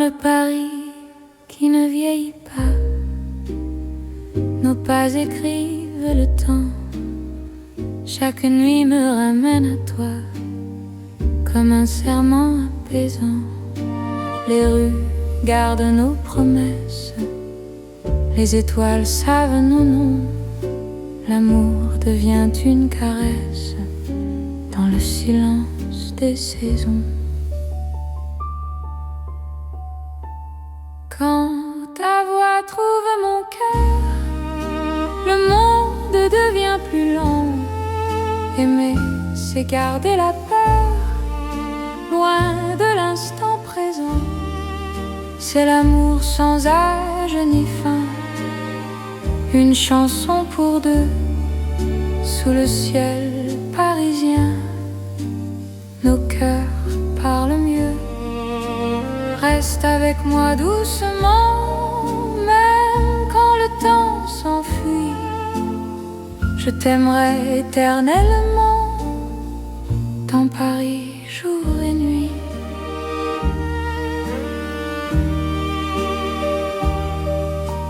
le Paris qui ne vieillit pas. Nos pas écrivent le temps. Chaque nuit me ramène à toi, comme un serment apaisant. Les rues gardent nos promesses, les étoiles savent nos noms. L'amour devient une caresse dans le silence des saisons. Quand ta voix trouve mon cœur, le monde devient plus long. Aimer, c'est garder la peur, loin de l'instant présent. C'est l'amour sans âge ni fin, une chanson pour deux, sous le ciel parisien. Nos cœurs parlent mieux. Reste avec moi doucement, même quand le temps s'enfuit. Je t'aimerai éternellement, dans Paris, jour et nuit.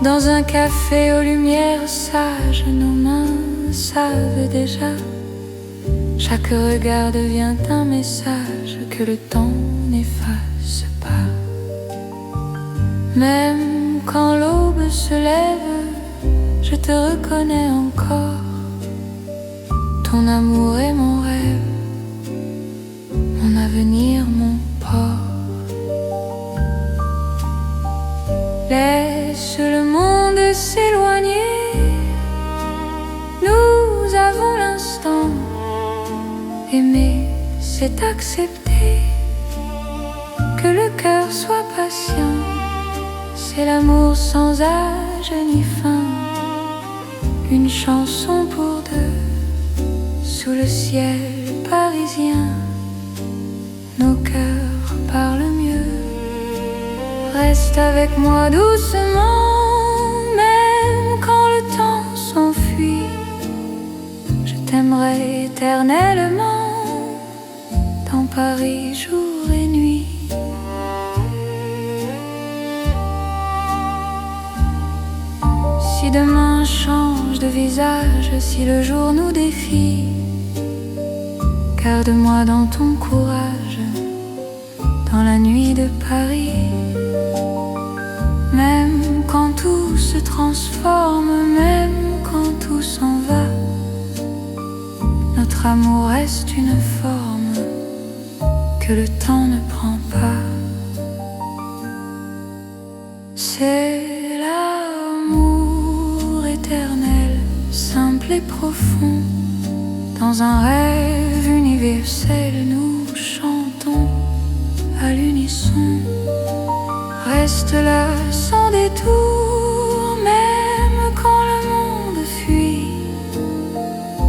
Dans un café aux lumières sages, nos mains savent déjà. Chaque regard devient un message que le temps n'efface pas. Même quand l'aube se lève, je te reconnais encore. Ton amour est mon rêve, mon avenir, mon port. Laisse le monde s'éloigner, nous avons l'instant. Aimer, c'est accepter que le cœur soit patient. C'est l'amour sans âge ni fin, une chanson pour deux, sous le ciel parisien. Nos cœurs parlent mieux. Reste avec moi doucement, même quand le temps s'enfuit. Je t'aimerai éternellement, dans Paris jour et nuit. Si demain change de visage, si le jour nous défie, garde-moi dans ton courage, dans la nuit de Paris. Même quand tout se transforme, même quand tout s'en va, notre amour reste une forme que le temps ne prend pas. C'est l'amour éternel, simple et profond. Dans un rêve universel, nous chantons à l'unisson. Reste là sans détour, même quand le monde fuit.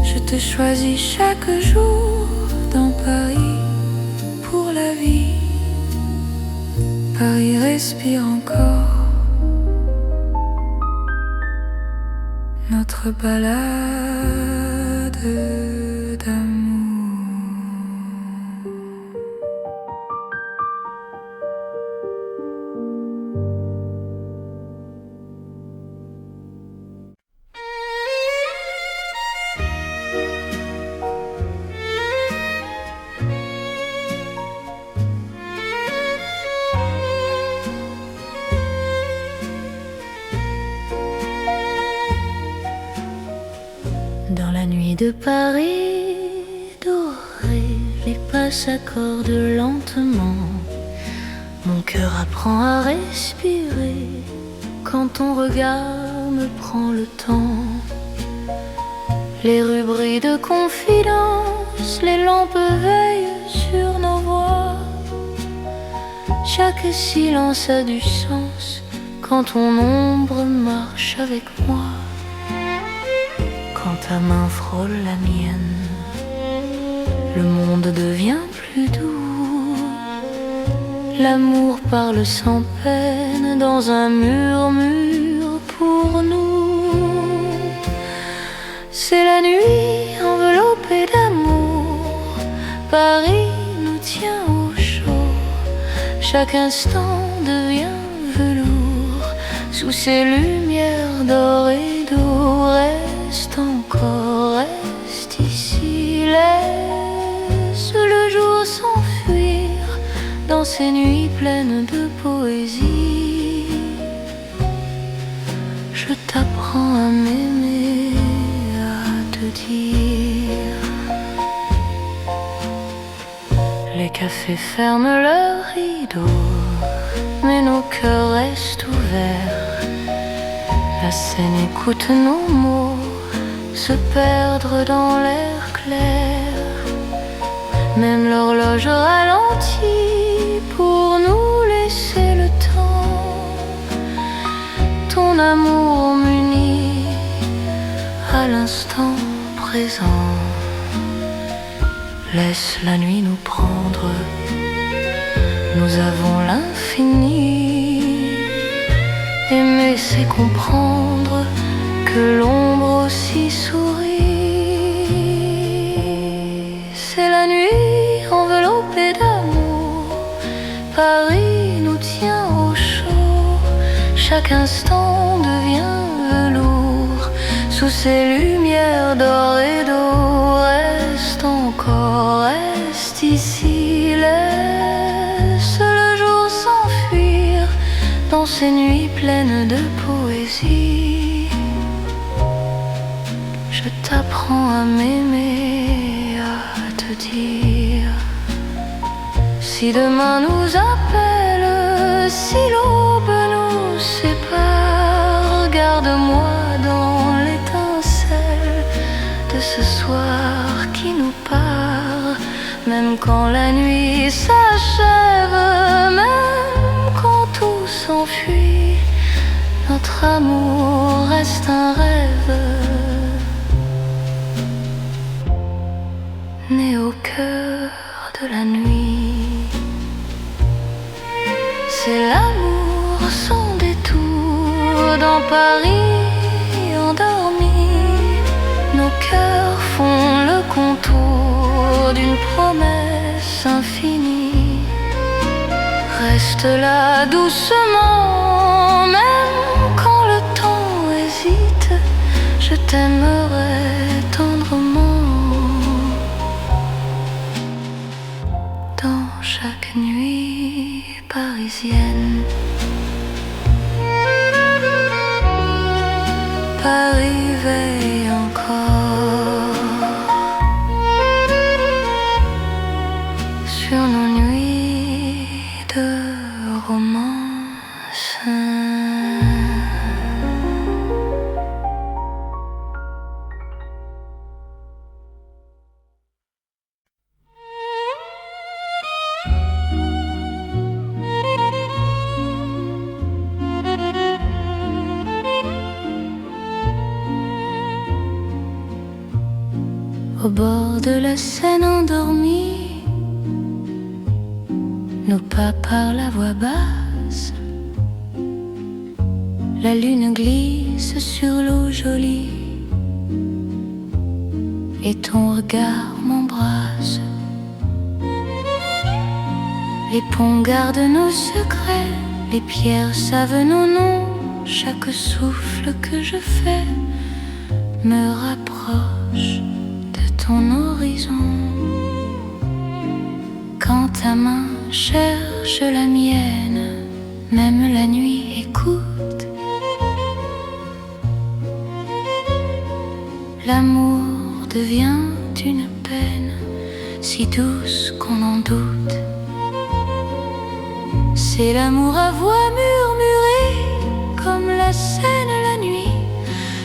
Je te choisis chaque jour dans Paris pour la vie. Paris respire encore notre balade d'amour. Dans la nuit de Paris dorée, les pas s'accordent lentement. Mon cœur apprend à respirer quand ton regard me prend le temps. Les rues brillent de confidence, les lampes veillent sur nos voix. Chaque silence a du sens quand ton ombre marche avec moi. Quand ta main frôle la mienne, le monde devient plus doux. L'amour parle sans peine dans un murmure pour nous. C'est la nuit enveloppée d'amour, Paris nous tient au chaud. Chaque instant devient velours sous ces lumières dorées d'eau. Reste encore, reste ici, laisse le jour s'enfuir dans ces nuits pleines de poésie. Je t'apprends à m'aimer, à te dire. Les cafés ferment leurs rideaux, mais nos cœurs restent ouverts. La scène écoute nos mots se perdre dans l'air clair. Même l'horloge ralentit pour nous laisser le temps. Ton amour m'unit à l'instant présent. Laisse la nuit nous prendre, nous avons l'infini. Aimer c'est comprendre que l'ombre aussi sourit. C'est la nuit enveloppée d'amour, Paris nous tient au chaud. Chaque instant devient velours sous ces lumières d'or et d'eau. Reste encore, reste ici, laisse le jour s'enfuir dans ces nuits pleines de poésie. Je t'apprends à m'aimer, à te dire. Si demain nous appelle, si l'aube nous sépare, garde-moi dans l'étincelle de ce soir qui nous part. Même quand la nuit s'achève, même quand tout s'enfuit, notre amour reste un rêve né au cœur de la nuit. C'est l'amour sans détour dans Paris endormi. Nos cœurs font le contour d'une promesse infinie. Reste là doucement, même quand le temps hésite. Je t'aimerai tendrement. Dans chaque nuit parisienne, Paris veille encore sur nos nuits de romance. Au bord de la Seine endormie, nos pas parlent à voix basse. La lune glisse sur l'eau jolie et ton regard m'embrasse. Les ponts gardent nos secrets, les pierres savent nos noms. Chaque souffle que je fais me rapproche ton horizon. Quand ta main cherche la mienne, même la nuit écoute. L'amour devient une peine si douce qu'on en doute. C'est l'amour à voix murmurée comme la Seine la nuit.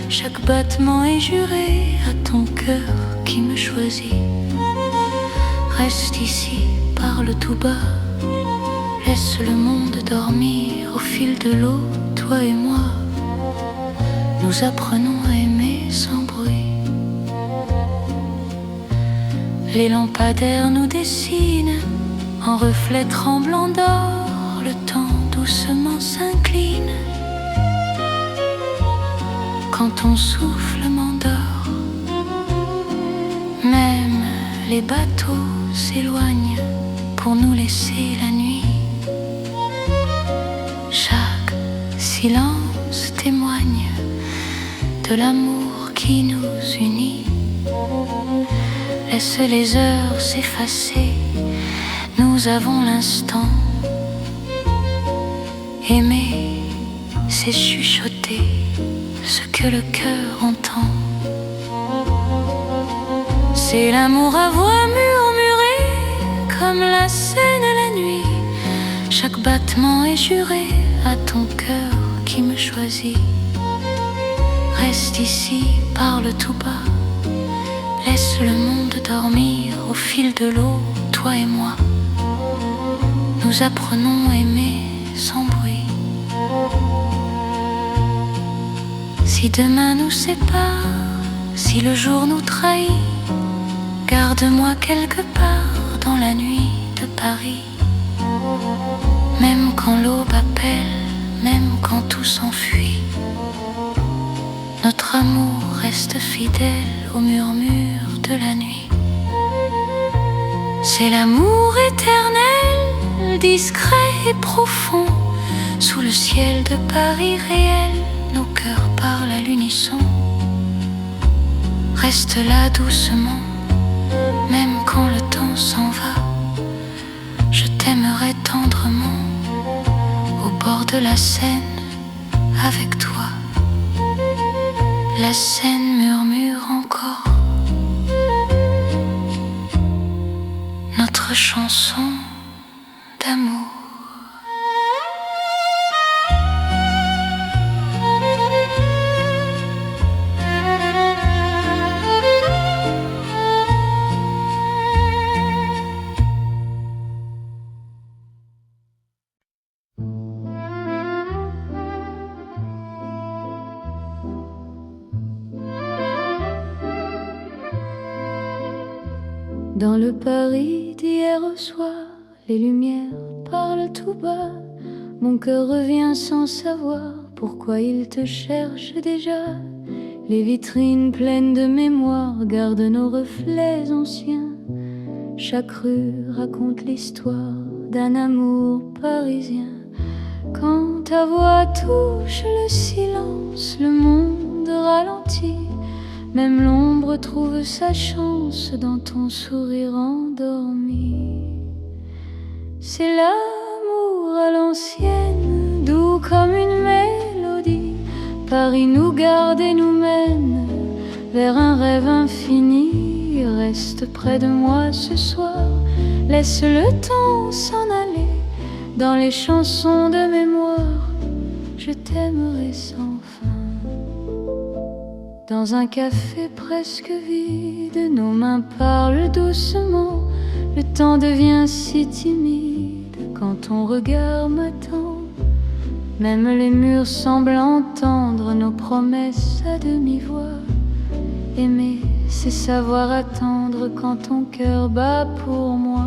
Chaque battement est juré à ton cœur qui me choisit. Reste ici, parle tout bas. Laisse le monde dormir au fil de l'eau, toi et moi. Nous apprenons à aimer sans bruit. Les lampadaires nous dessinent en reflets tremblants d'or. Le temps doucement s'incline quand ton souffle m'endort. Même les bateaux s'éloignent pour nous laisser la nuit silence témoigne de l'amour qui nous unit. Laisse les heures s'effacer, nous avons l'instant. Aimer, c'est chuchoter ce que le cœur entend. C'est l'amour à voix murmurée, comme la Seine la nuit. Chaque battement est juré à ton cœur qui me choisit. Reste ici, parle tout bas, laisse le monde dormir au fil de l'eau, toi et moi. Nous apprenons à aimer sans bruit. Si demain nous sépare, si le jour nous trahit, garde-moi quelque part dans la nuit de Paris. Même quand l'aube appelle, même quand tout s'enfuit, notre amour reste fidèle au murmure de la nuit. C'est l'amour éternel, discret et profond. Sous le ciel de Paris réel, nos cœurs parlent à l'unisson. Reste là doucement, même quand le temps s'en va. Je t'aimerai tendrement, au bord de la Seine, avec toi. La Seine murmure encore notre chanson d'amour. Dans le Paris d'hier au soir, les lumières parlent tout bas. Mon cœur revient sans savoir pourquoi il te cherche déjà. Les vitrines pleines de mémoire gardent nos reflets anciens. Chaque rue raconte l'histoire d'un amour parisien. Quand ta voix touche le silence, le monde ralentit. Même l'ombre trouve sa chance dans ton sourire endormi. C'est l'amour à l'ancienne, doux comme une mélodie. Paris nous garde et nous mène vers un rêve infini. Reste près de moi ce soir, laisse le temps s'en aller. Dans les chansons de mémoire, je t'aimerai sans fin. Dans un café presque vide, nos mains parlent doucement. Le temps devient si timide quand ton regard m'attend. Même les murs semblent entendre nos promesses à demi-voix. Aimer, c'est savoir attendre quand ton cœur bat pour moi.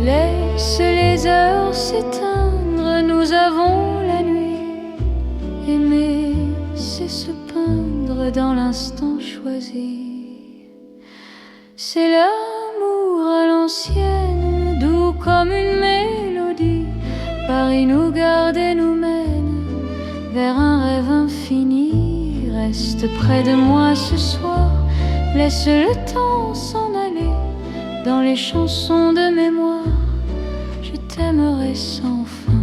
Laisse les heures s'éteindre, nous avons la nuit. Aimer, c'est se peindre dans l'instant choisi. C'est l'amour à l'ancienne, doux comme une mélodie. Paris nous garde et nous mène vers un rêve infini. Reste près de moi ce soir, laisse le temps s'en aller. Dans les chansons de mémoire, je t'aimerai sans fin.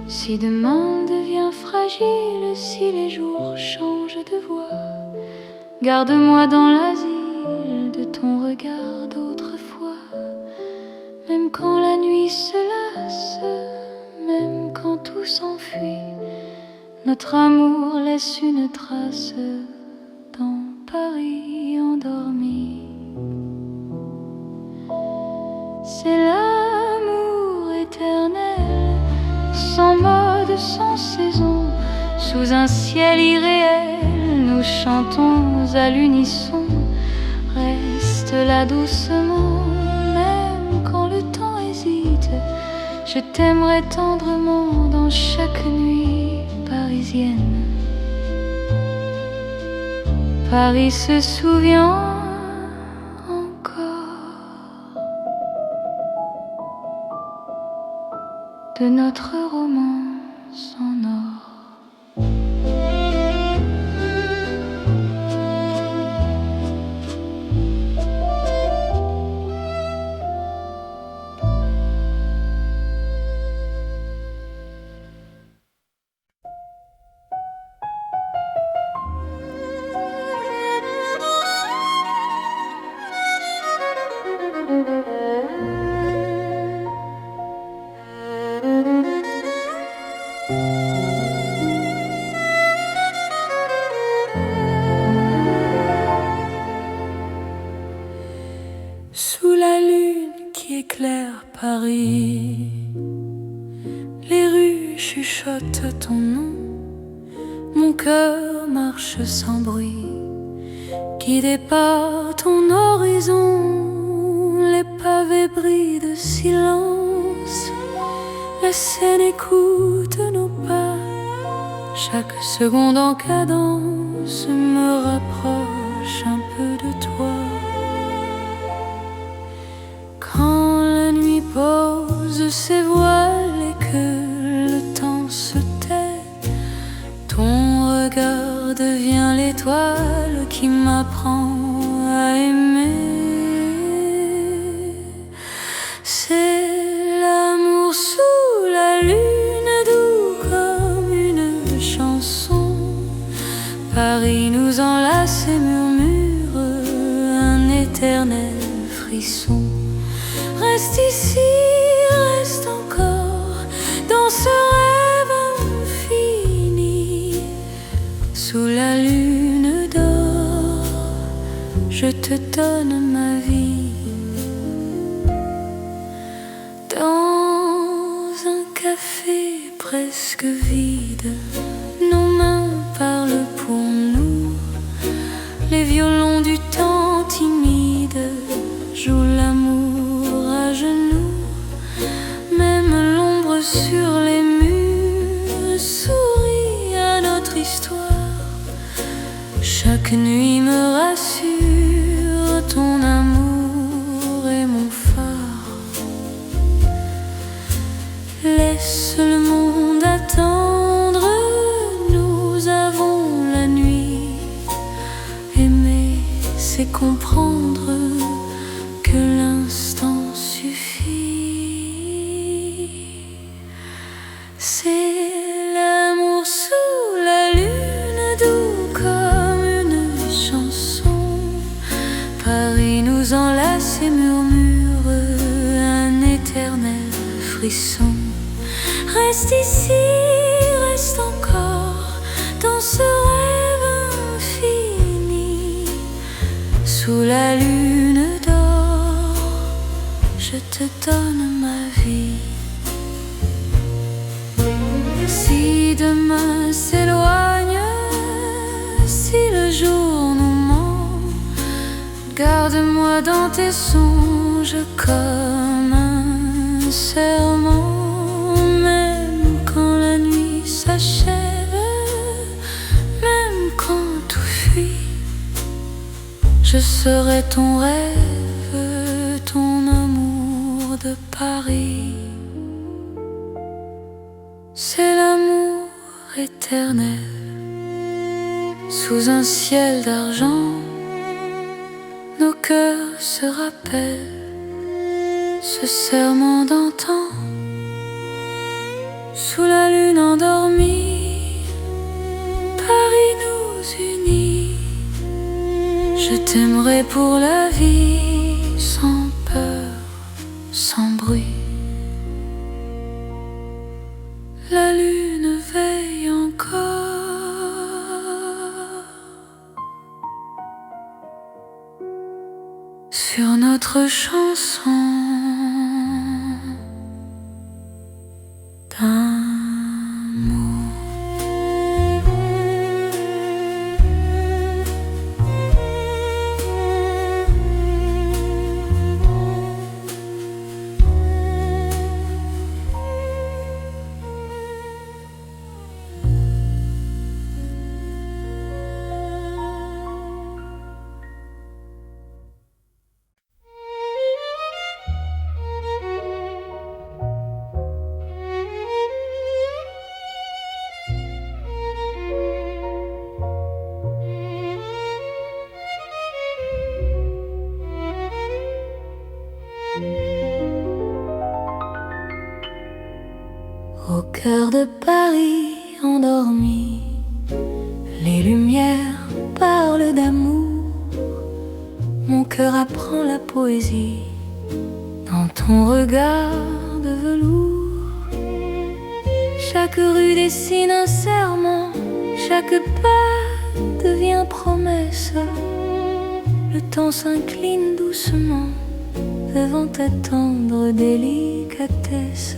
Si demain devient fragile, si les jours changent de voix, garde-moi dans l'asile de ton regard d'autrefois. Même quand la nuit se lasse, même quand tout s'enfuit, notre amour laisse une trace dans Paris endormi. C'est l'amour éternel, sans mode, sans saison, sous un ciel irréel, nous chantons à l'unisson. Reste là là doucement, même quand le temps hésite. Je t'aimerai tendrement dans chaque nuit parisienne. Paris se souvient encore de notre romance en or. Sous la lune qui éclaire Paris, les rues chuchotent ton nom. Mon cœur marche sans bruit, guidé par ton horizon. Les pavés brillent de silence, la Seine écoute nos pas. Chaque seconde en cadence me rapproche un peu de toi. Quand la nuit pose ses voiles et que le temps se tait, ton regard devient l'étoile qui m'apprend à aimer. C'est l'amour sous la lune, doux comme une chanson. Paris nous enlace et murmure un éternel frisson. Reste ici, reste encore dans ce rêve infini. Sous la lune d'or, je te donne ma vie. Dans un café presque vide, nos mains parlent pour nous. Les violons du temps timide jouent l'amour à genoux. Même l'ombre sur les murs sourit à notre histoire. Chaque nuit me rassure, ton amour est mon phare. Laisse le monde attendre, nous avons la nuit. Aimer, c'est comprendre que l'instant suffit. C'est l'amour sous la lune, doux comme une chanson. Paris nous enlace et murmure un éternel frisson. Reste ici, reste encore dans ce rêve infini. Sous la lune d'or, je te donne ma vie. Si demain s'éloigne, si le jour nous ment, garde-moi dans tes songes comme un serment. Même quand la nuit s'achève, même quand tout fuit, je serai ton rêve, ton amour de Paris. C'est l'amour éternel, sous un ciel d'argent. Nos cœurs se rappellent ce serment d'antan. Sous la lune endormie, Paris nous unit. Je t'aimerai pour la vie, sans peur, sans bruit. La lune veille encore sur notre chanson d'amour. Au cœur de Paris endormi, les lumières parlent d'amour. Mon cœur apprend la poésie dans ton regard de velours. Chaque rue dessine un serment, chaque pas devient promesse. Le temps s'incline doucement devant ta tendre délicatesse.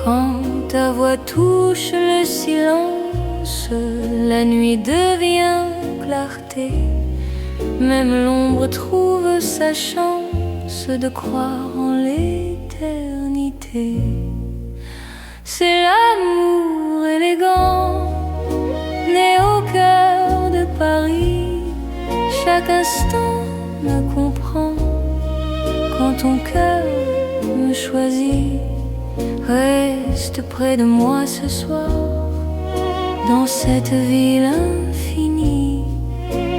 Quand ta voix touche le silence, la nuit devient clarté. Même l'ombre trouve sa chance de croire en l'éternité. C'est l'amour élégant, né au cœur de Paris. Chaque instant me comprend quand ton cœur me choisit. Reste près de moi ce soir, dans cette ville infinie.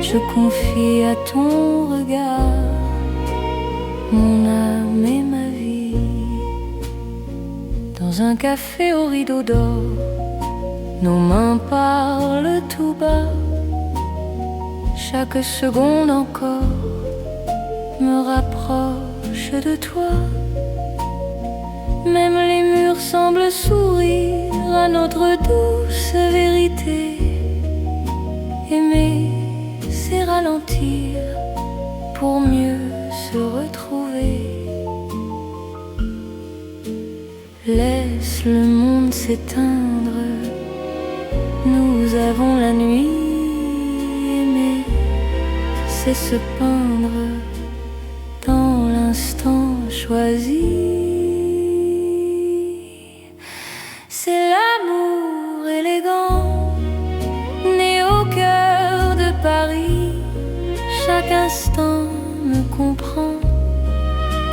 Je confie à ton regard mon âme et ma vie. Dans un café au rideau d'or, nos mains parlent tout bas. Chaque seconde encore me rapproche de toi. Même les murs semblent sourire à notre douce vérité. Aimer, c'est ralentir pour mieux se retrouver. Laisse le monde s'éteindre, nous avons la nuit. Aimer, c'est se peindre dans l'instant choisi. C'est l'amour élégant, né au cœur de Paris. Chaque instant me comprend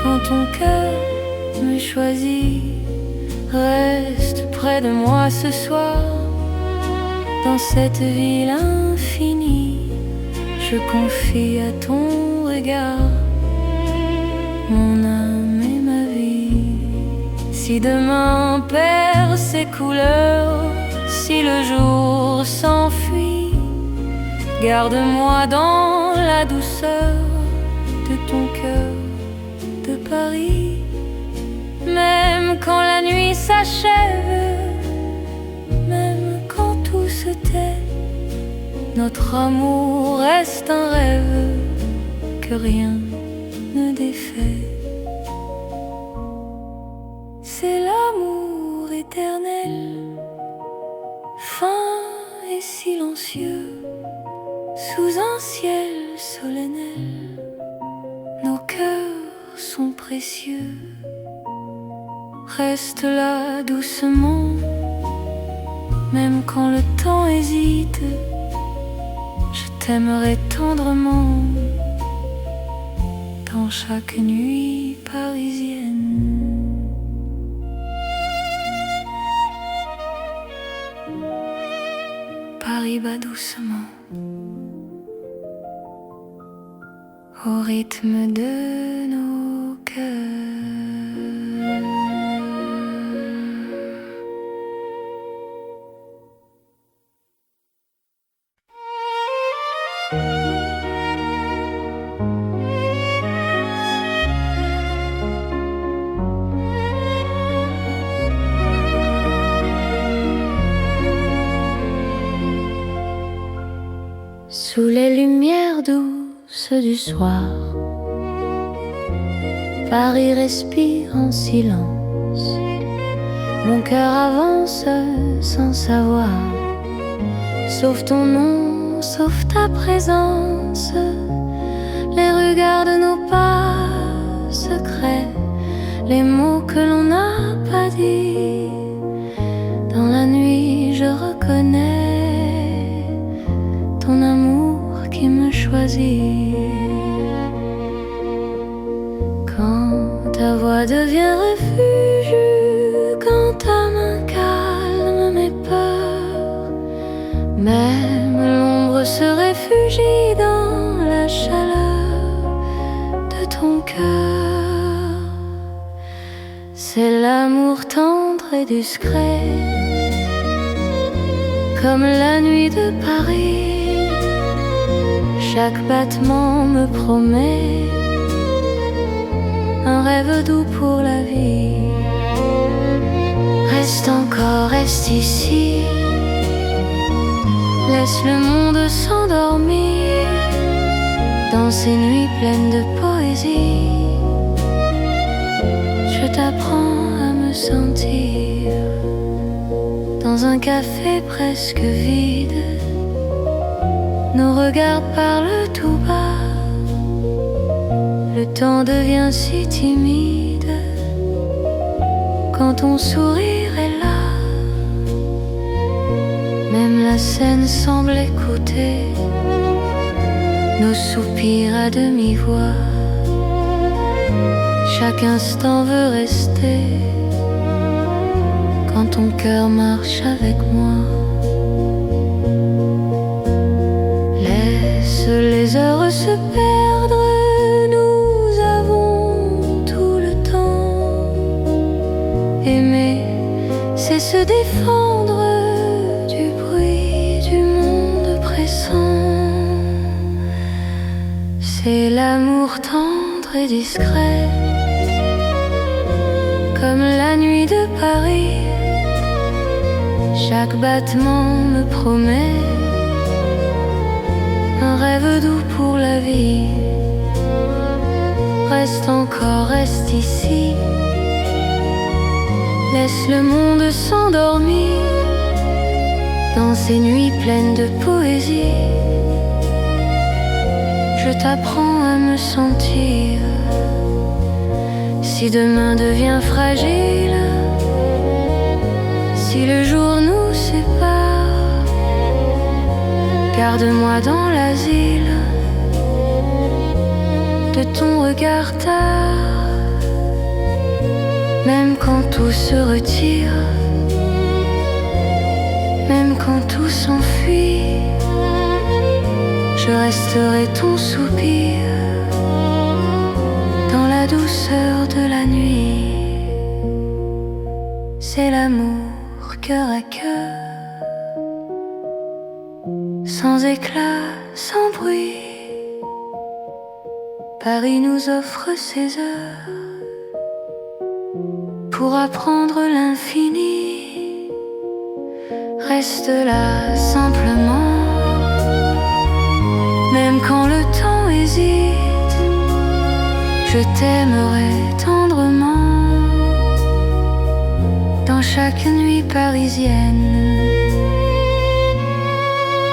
quand ton cœur me choisit. Reste près de moi ce soir, dans cette ville infinie. Je confie à ton regard mon âme et ma vie. Si demain perd ses couleurs, si le jour s'enfuit, garde-moi dans la douceur de ton cœur de Paris. Même quand la nuit s'achève, même quand tout se tait, notre amour reste un rêve que rien ne défait. C'est l'amour éternel, fin et silencieux, sous un ciel solennel. Nos cœurs sont précieux. Reste là doucement, même quand le temps hésite. Je t'aimerai tendrement dans chaque nuit parisienne. Paris bat doucement au rythme de nos cœurs. Sous les lumières douces du soir, Paris respire en silence. Mon cœur avance sans savoir, sauf ton nom, sauf ta présence. Les regards de nos pas secrets, les mots que l'on n'a pas dit. Dans la nuit je reconnais ton amour qui me choisit. Quand ta voix devient refuge, quand ta main calme mes peurs, même l'ombre se réfugie dans la chaleur et discret, comme la nuit de Paris. Chaque battement me promet un rêve doux pour la vie. Reste encore, reste ici, laisse le monde s'endormir dans ces nuits pleines de poésie. Je t'apprends à me sentir dans un café presque vide. Nos regards parlent tout bas, le temps devient si timide quand ton sourire est là. Même la scène semble écouter nos soupirs à demi-voix. Chaque instant veut rester quand ton cœur marche avec moi. Laisse les heures se perdre, nous avons tout le temps. Aimer, c'est se défendre du bruit du monde pressant. C'est l'amour tendre et discret, comme la nuit de Paris. Chaque battement me promet un rêve doux pour la vie. Reste encore, reste ici, laisse le monde s'endormir dans ces nuits pleines de poésie. Je t'apprends à me sentir. Si demain devient fragile, si le jour nous sépare, garde-moi dans l'asile de ton regard tard. Même quand tout se retire, même quand tout s'enfuit, je resterai ton soupir dans la douceur de la nuit. C'est l'amour cœur à cœur, sans éclat, sans bruit. Paris nous offre ses heures pour apprendre l'infini. Reste là simplement, même quand le temps hésite, je t'aimerai tendrement dans chaque nuit parisienne.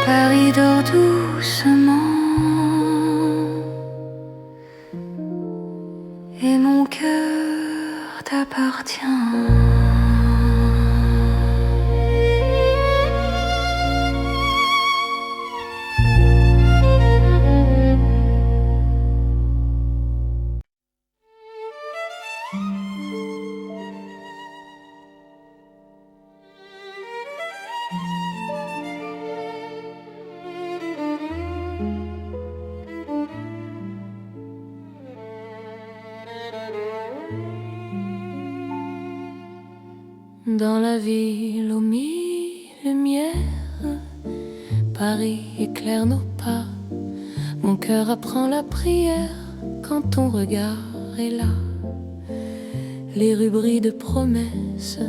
Paris dort doucement et mon cœur t'appartient. Dans la ville aux mille lumières, Paris éclaire nos pas. Mon cœur apprend la prière quand ton regard est là. Les rues brillent de promesses,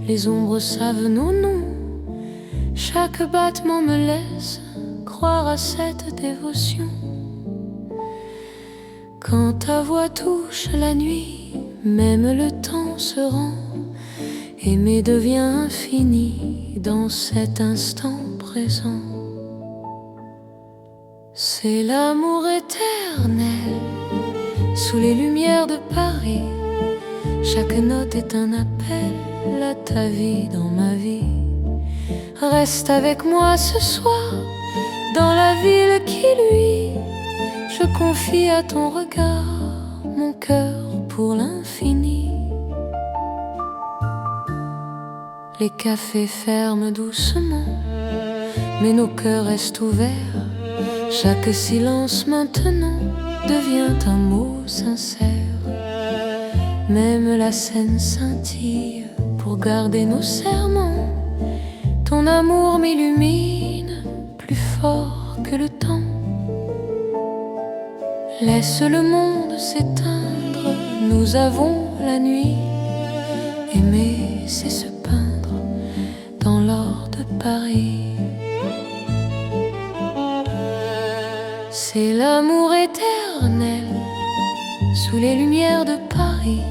les ombres savent nos noms. Chaque battement me laisse croire à cette dévotion. Quand ta voix touche la nuit, même le temps se rend. Aimer devient infini dans cet instant présent. C'est l'amour éternel sous les lumières de Paris. Chaque note est un appel à ta vie dans ma vie. Reste avec moi ce soir dans la ville qui luit. Je confie à ton regard mon cœur pour l'infini. Les cafés ferment doucement, mais nos cœurs restent ouverts. Chaque silence maintenant devient un mot sincère. Même la scène scintille pour garder nos serments. Ton amour m'illumine plus fort que le temps. Laisse le monde s'éteindre, nous avons la nuit. Aimer, c'est se peindre dans l'or de Paris. C'est l'amour éternel sous les lumières de Paris.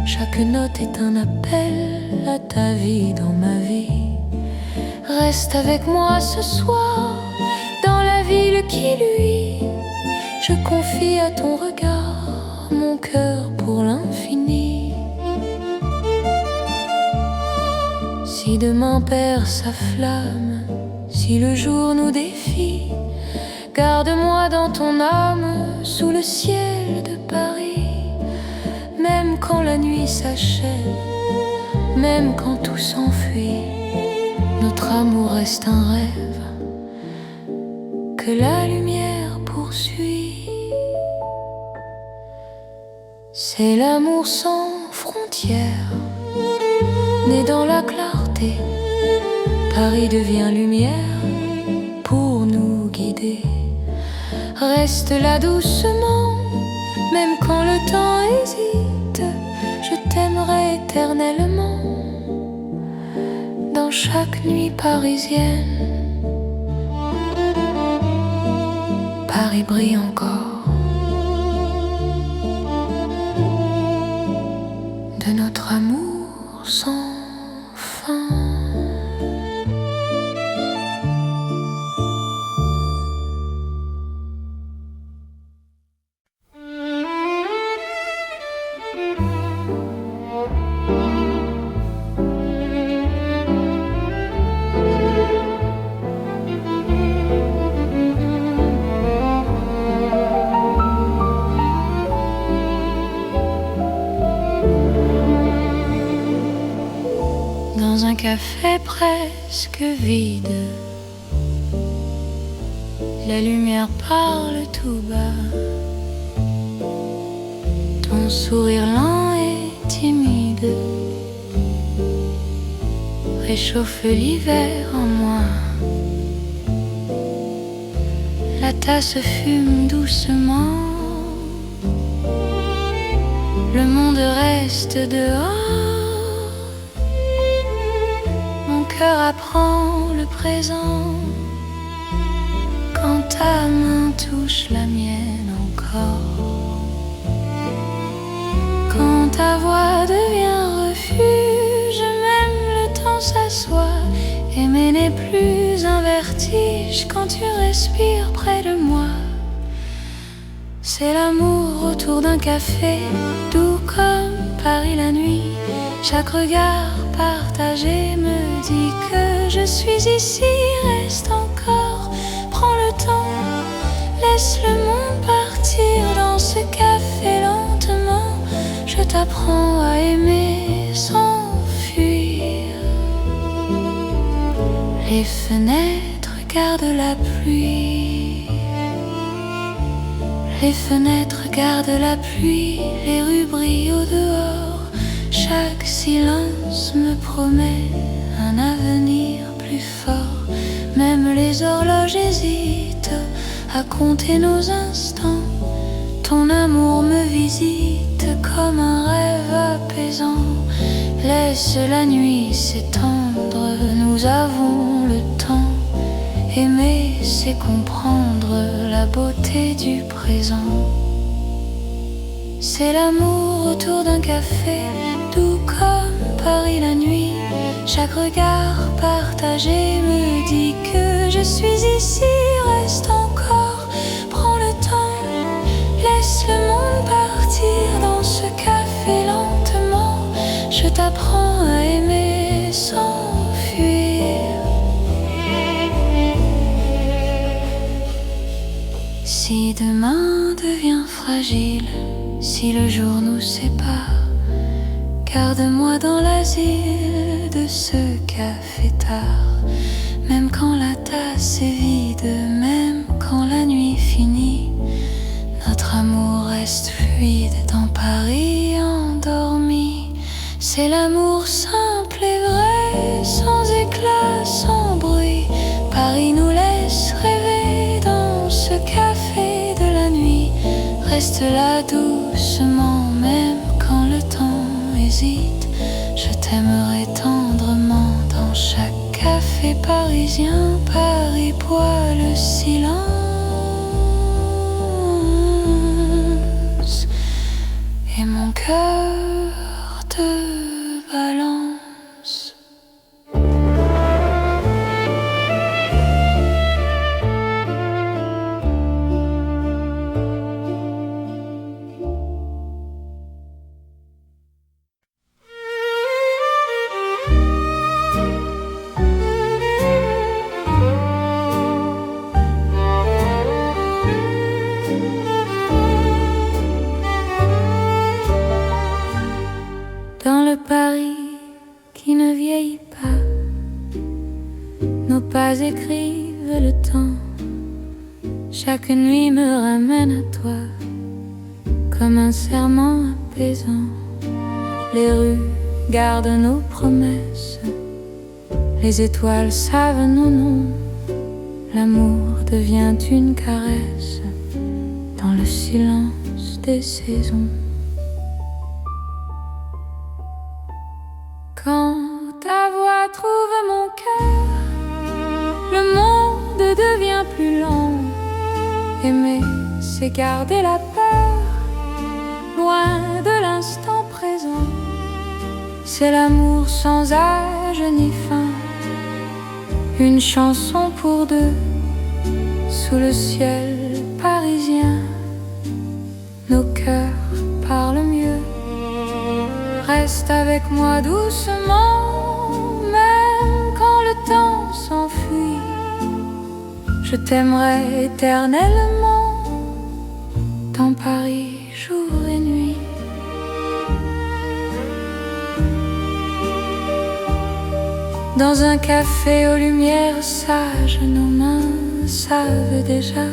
Chaque note est un appel à ta vie dans ma vie. Reste avec moi ce soir dans la ville qui luit. Je confie à ton regard mon cœur pour l'infini. Si demain perd sa flamme, si le jour nous défie, garde-moi dans ton âme sous le ciel de Paris. Même quand la nuit s'achève, même quand tout s'enfuit, notre amour reste un rêve que la lumière poursuit. C'est l'amour sans frontières, né dans la clarté. Paris devient lumière pour nous guider. Reste là doucement, même quand le temps hésite. Je t'aimerai éternellement dans chaque nuit parisienne. Paris brille encore de notre amour sans fin. Dans un café presque vide, la lumière parle tout bas. Ton sourire lent et timide réchauffe l'hiver en moi. La tasse fume doucement, le monde reste dehors. Mon cœur apprend le présent quand ta main touche la mienne encore. Quand ta voix devient refuge, même le temps s'assoit. Aimer n'est plus un vertige quand tu respires près de moi. C'est l'amour autour d'un café, doux comme Paris la nuit. Chaque regard partagé me dit que je suis ici. Reste encore, prends le temps, laisse le monde partir dans ce café lentement. Je t'apprends à aimer sans fuir. Les fenêtres gardent la pluie. Les fenêtres gardent la pluie. Les rues brillent au dehors. Chaque silence me promet un avenir plus fort. Même les horloges hésitent à compter nos instants. Ton amour me visite comme un rêve apaisant. Laisse la nuit s'étendre, nous avons le temps. Aimer, c'est comprendre la beauté du présent. C'est l'amour autour d'un café, doux comme Paris la nuit. Chaque regard partagé me dit que je suis ici. Reste encore, prends le temps, laisse le monde partir dans ce café lentement. Je t'apprends à aimer sans fuir. Si demain devient fragile, si le jour nous sépare, garde-moi dans l'asile de ce café tard. Même quand la tasse est vide, même quand la nuit finit, notre amour reste fluide dans Paris endormi. C'est l'amour sans Reste là doucement, même quand le temps hésite. Je t'aimerai tendrement dans chaque café parisien. Paris boit le silence et mon cœur te balance. Dans le Paris qui ne vieillit pas, nos pas écrivent le temps. Chaque nuit me ramène à toi, comme un serment apaisant. Les rues gardent nos promesses, les étoiles savent nos noms. L'amour devient une caresse dans le silence des saisons. Quand ta voix trouve mon cœur, le monde devient plus lent. Aimer, c'est garder la peur, loin de l'instant présent. C'est l'amour sans âge ni fin, une chanson pour deux, sous le ciel parisien. Nos cœurs parlent mieux. Reste avec moi doucement, même quand le temps s'enfuit. Je t'aimerai éternellement, dans Paris, jour et nuit. Dans un café aux lumières sages, nos mains savent déjà.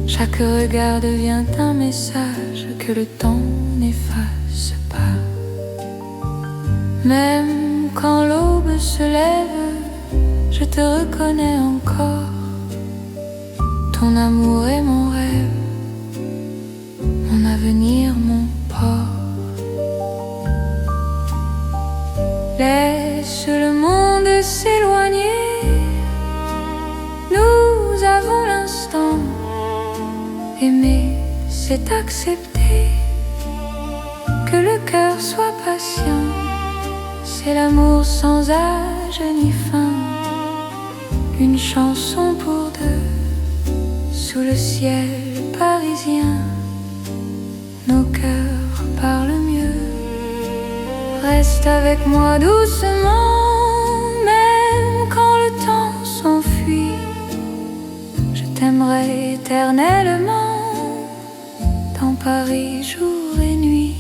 Chaque regard devient un message que le temps n'efface pas. Même quand l'aube se lève, je te reconnais encore. Ton amour est mon rêve, mon avenir, mon port. Laisse le monde s'éloigner, nous avons l'instant. Aimer, c'est accepter que le cœur soit patient. C'est l'amour sans âge ni fin, une chanson pour deux, sous le ciel parisien. Nos cœurs parlent mieux. Reste avec moi doucement, même quand le temps s'enfuit. Je t'aimerai éternellement, dans Paris jour et nuit.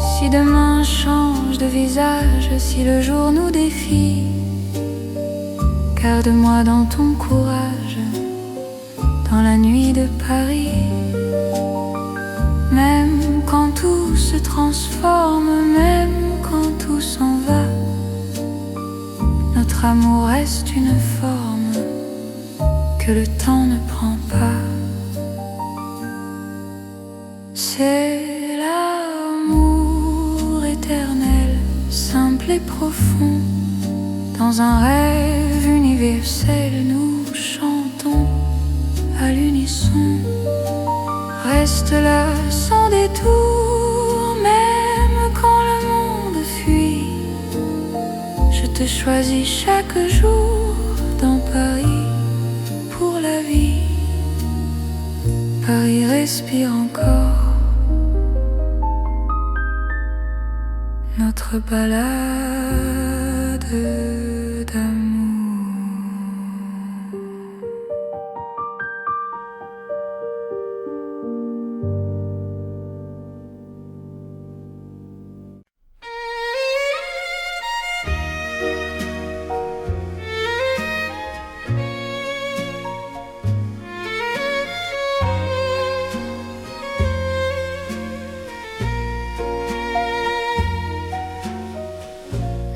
Si demain change de visage, si le jour nous défie, garde-moi dans ton courage, dans la nuit de Paris. Même quand tout se transforme, même quand tout s'en va, notre amour reste une forme que le temps ne prend pas. C'est l'amour éternel, simple et profond. Dans un rêve universel, nous chantons à l'unisson. Reste là sans détour, même quand le monde fuit. Je te choisis chaque jour dans Paris pour la vie. Paris respire encore notre balade d'amour.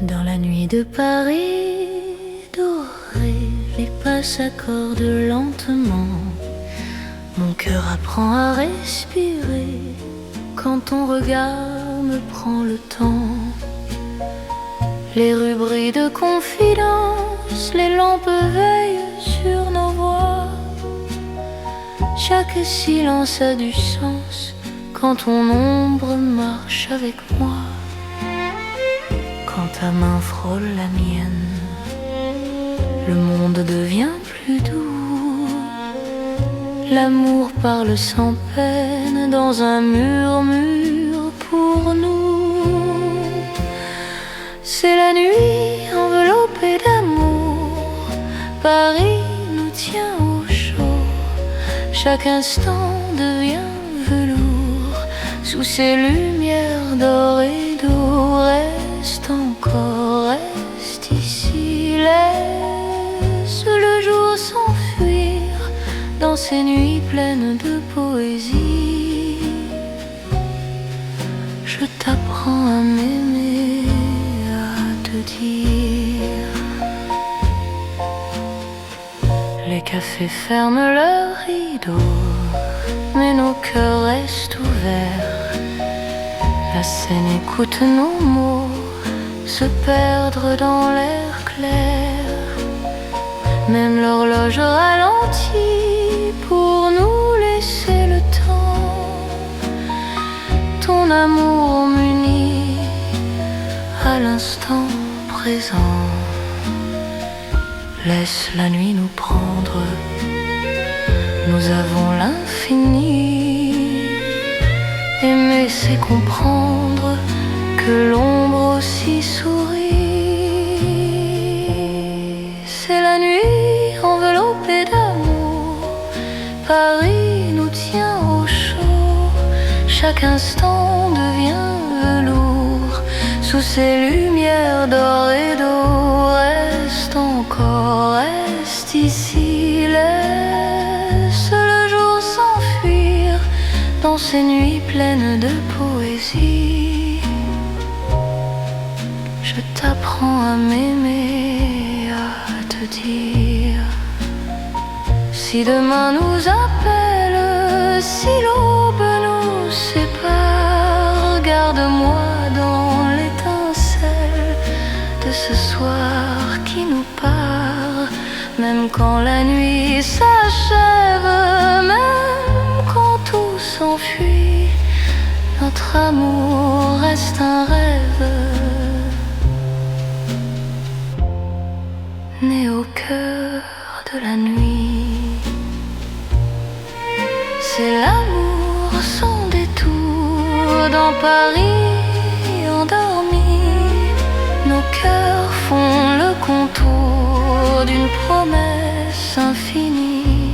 Dans la nuit de Paris, dorée, les pas s'accorde lentement. Mon cœur apprend à respirer quand ton regard me prend le temps. Les rues brillent de confidence, les lampes veillent sur nos voix. Chaque silence a du sens quand ton ombre marche avec moi. Quand ta main frôle la mienne, le monde devient plus doux. L'amour parle sans peine dans un murmure pour nous. C'est la nuit enveloppée d'amour, Paris nous tient au chaud. Chaque instant devient velours sous ces lumières d'or et d'eau. Reste encore, reste ici, laisse le jour s'enfuir dans ces nuits pleines de poésie. Je t'apprends à m'aimer, à te dire. Les cafés ferment leurs rideaux, mais nos cœurs restent ouverts. La scène écoute nos mots se perdre dans l'air clair. Même l'horloge ralentit pour nous laisser le temps. Ton amour m'unit à l'instant présent. Laisse la nuit nous prendre, nous avons l'infini. Aimer c'est comprendre que l'ombre aussi sourit. C'est la nuit enveloppée d'amour, Paris nous tient au chaud. Chaque instant devient velours sous ces lumières d'or et d'eau. Reste encore, reste ici, laisse le jour s'enfuir dans ces nuits pleines de poésie. Je t'apprends à m'aimer, à te dire. Si demain nous appelle, si l'aube nous sépare, garde-moi dans l'étincelle de ce soir qui nous part. Même quand la nuit s'achève, même quand tout s'enfuit, notre amour reste un rêve né au cœur de la nuit. C'est l'amour sans détour dans Paris endormi. Nos cœurs font le contour d'une promesse infinie.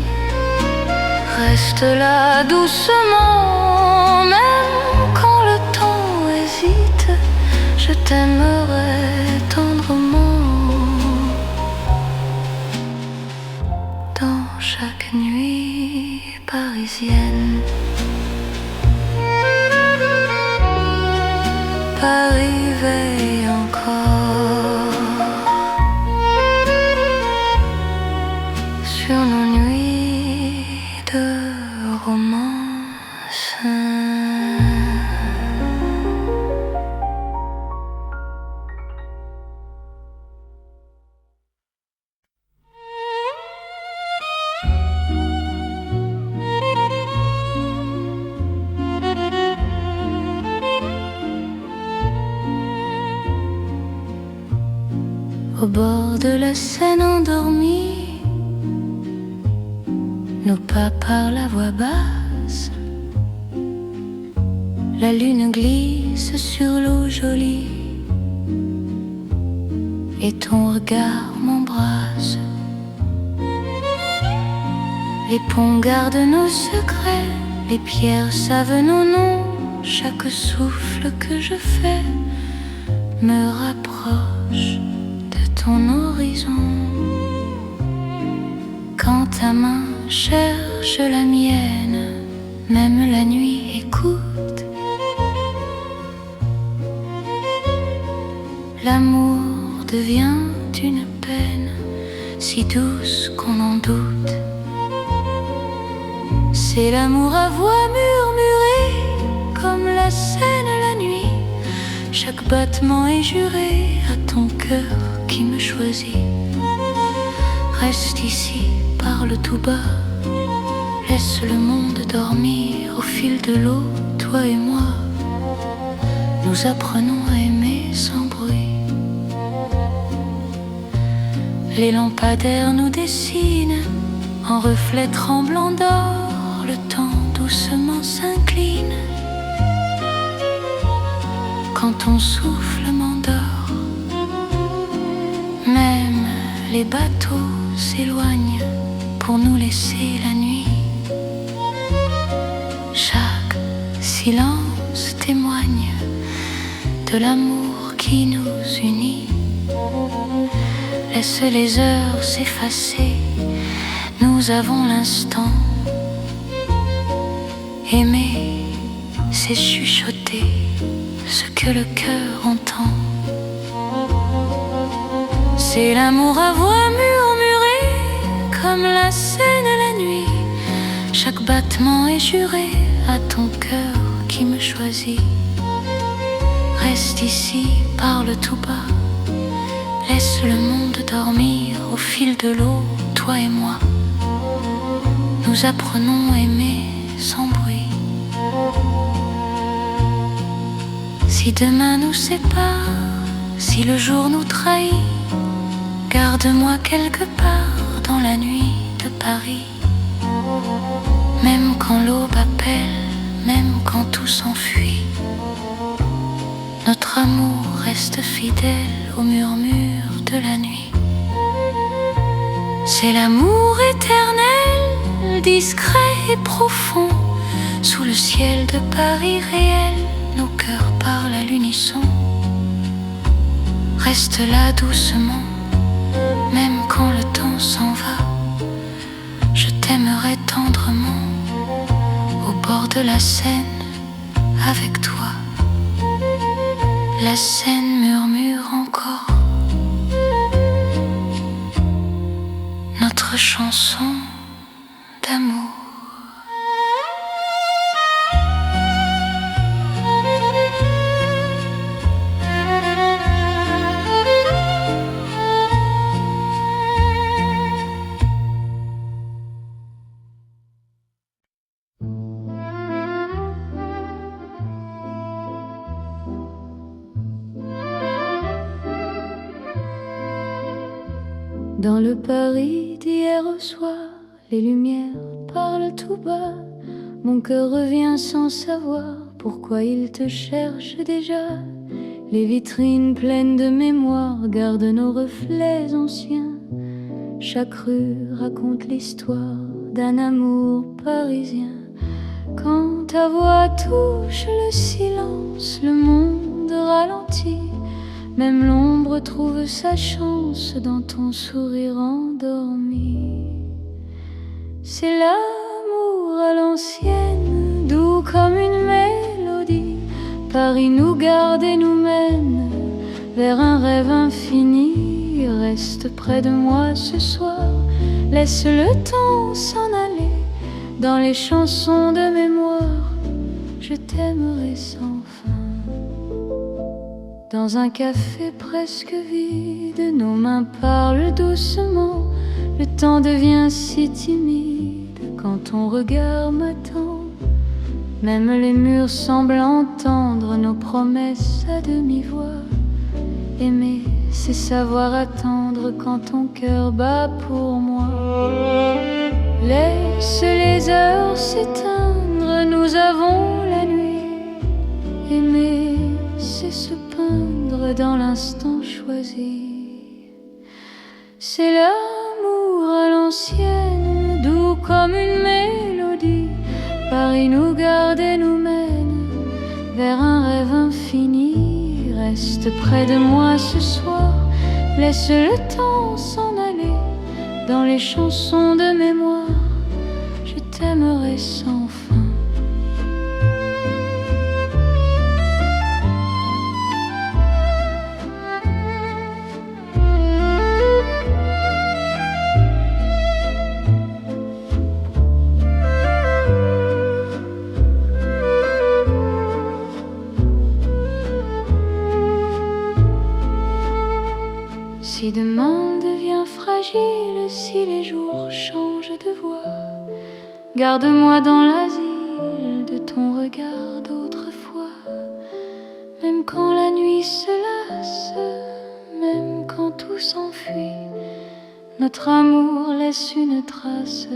Reste là doucement, même quand le temps hésite. Je t'aimerai tendrement dans chaque nuit parisienne. Paris veille encore sur nos nuits de romance. Au bord de la Seine endormie, nos pas parlent à voix basse. La lune glisse sur l'eau jolie et ton regard m'embrasse. Les ponts gardent nos secrets, les pierres savent nos noms. Chaque souffle que je fais me rapproche de ton horizon. Quand ta main cherche la mienne, même la nuit écoute. L'amour devient une peine, si douce qu'on en doute. C'est l'amour à voix murmurée, comme la Seine la nuit. Chaque battement est juré à ton cœur qui me choisit. Reste ici, parle tout bas, laisse le monde dormir au fil de l'eau, toi et moi. Nous apprenons à aimer sans bruit. Les lampadaires nous dessinent en reflets tremblants d'or. Le temps doucement s'incline quand ton souffle m'endort. Même les bateaux s'éloignent pour nous laisser la nuit. Chaque silence témoigne de l'amour qui nous unit. Laisse les heures s'effacer, nous avons l'instant. Aimer, c'est chuchoter ce que le cœur entend. C'est l'amour à voix murmurée, comme la Seine la nuit. Chaque battement est juré à ton cœur qui me choisit. Reste ici, parle tout bas, laisse le monde dormir au fil de l'eau, toi et moi. Nous apprenons à aimer sans bruit. Si demain nous sépare, si le jour nous trahit, garde-moi quelque part dans la nuit de Paris. Même quand l'aube appelle, même quand tout s'enfuit, notre amour reste fidèle au murmure de la nuit. C'est l'amour éternel, discret et profond. Sous le ciel de Paris réel, nos cœurs parlent à l'unisson. Reste là doucement, même quand le temps s'en va. Je t'aimerai tendrement, au bord de la Seine, avec toi. La Seine murmure encore notre chanson d'amour. Dans le Paris d'hier au soir, les lumières parlent tout bas. Mon cœur revient sans savoir pourquoi il te cherche déjà. Les vitrines pleines de mémoire gardent nos reflets anciens. Chaque rue raconte l'histoire d'un amour parisien. Quand ta voix touche le silence, le monde ralentit. Même l'ombre trouve sa chance dans ton sourire endormi. C'est l'amour à l'ancienne, doux comme une mélodie. Paris nous garde et nous mène vers un rêve infini. Reste près de moi ce soir, laisse le temps s'en aller. Dans les chansons de mémoire, je t'aimerai sans fin. Dans un café presque vide, nos mains parlent doucement. Le temps devient si timide quand ton regard m'attend. Même les murs semblent entendre nos promesses à demi-voix. Aimer, c'est savoir attendre quand ton cœur bat pour moi. Laisse les heures s'éteindre, nous avons la nuit. Aimer, c'est se peindre dans l'instant choisi. C'est l'amour à l'ancienne, doux comme une mélodie. Paris nous garde et nous mène vers un rêve infini. Reste près de moi ce soir, laisse le temps s'en aller. Dans les chansons de mémoire, je t'aimerai sans fin. fragile si les jours changent de voix. Garde-moi dans l'asile de ton regard d'autrefois. Même quand la nuit se lasse, même quand tout s'enfuit, notre amour laisse une trace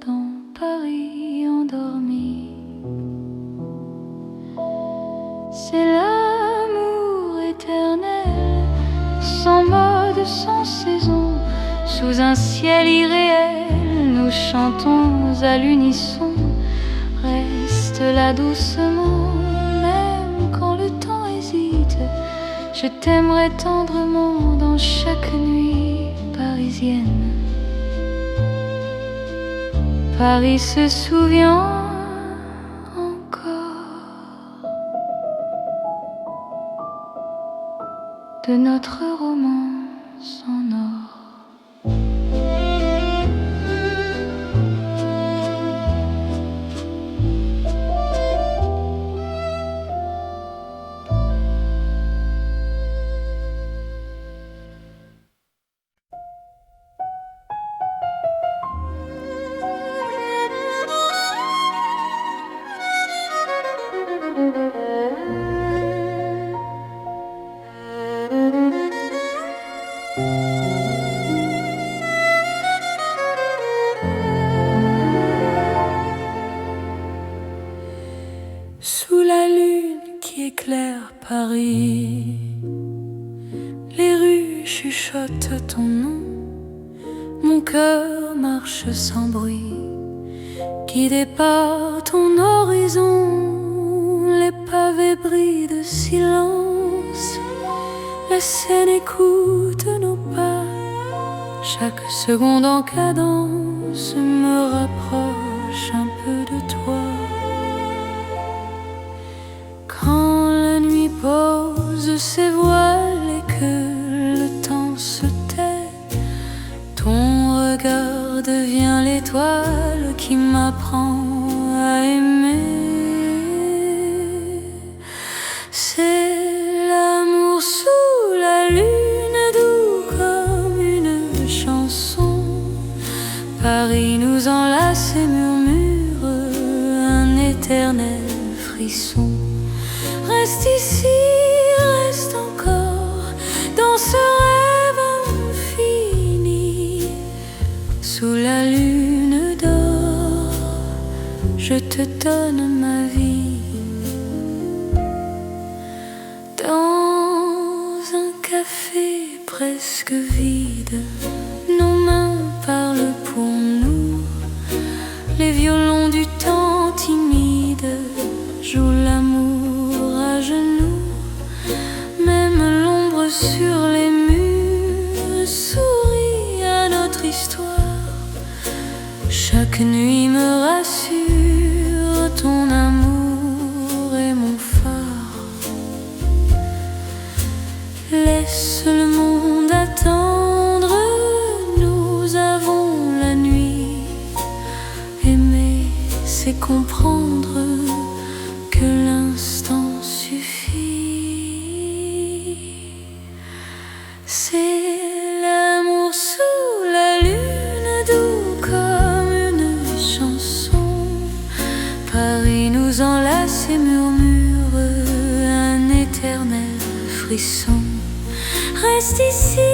dans Paris endormi. C'est l'amour éternel, sans mode, sans saison. Sous un ciel irréel, nous chantons à l'unisson. Reste là doucement, même quand le temps hésite. Je t'aimerai tendrement dans chaque nuit parisienne. Paris se souvient de notre romance en or. Sous la lune qui éclaire Paris, les rues chuchotent ton nom. Mon cœur marche sans bruit, guidé par ton horizon. Les pavés brillent de silence, la Seine écoute nos pas. Chaque seconde en cadence me rapproche un peu de toi. Quand la nuit pose ses voiles et que le temps se tait, ton regard devient l'étoile qui m'apprend à aimer. C'est l'amour sous la lune, doux comme une chanson. Paris nous enlace et murmure un éternel frisson. Reste ici, reste encore dans ce rêve infini. Sous la lune d'or, je te donne ma vie. Dans un café presque vide, nos mains parlent pour nous. Les violons du temps timide jouent l'amour à genoux. Même l'ombre sur les murs sourit à notre histoire. Chaque nuit me rassure, ton amour est mon phare. Laisse le monde attendre, nous avons la nuit. Aimer, c'est comprendre que l'instant suffit. C'est l'amour sous la lune, doux comme une chanson. Paris nous enlace et murmure un éternel frisson. Reste ici,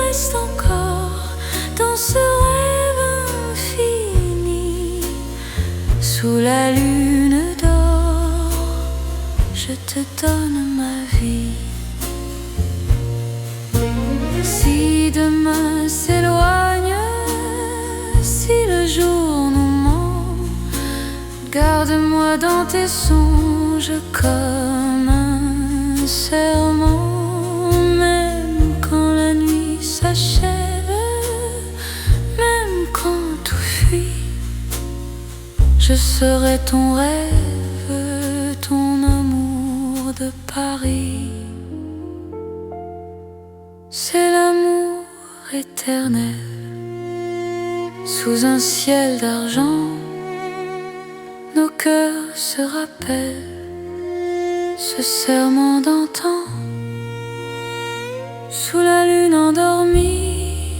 reste encore dans ce rêve infini. Sous la lune d'or, je te donne ma vie. Si demain s'éloigne, si le jour nous ment, garde-moi dans tes songes comme un serment. Même quand la nuit s'achève, même quand tout fuit, je serai ton rêve, ton amour de Paris. C'est l'amour éternel, sous un ciel d'argent. Nos cœurs se rappellent ce serment d'antan. Sous la lune endormie,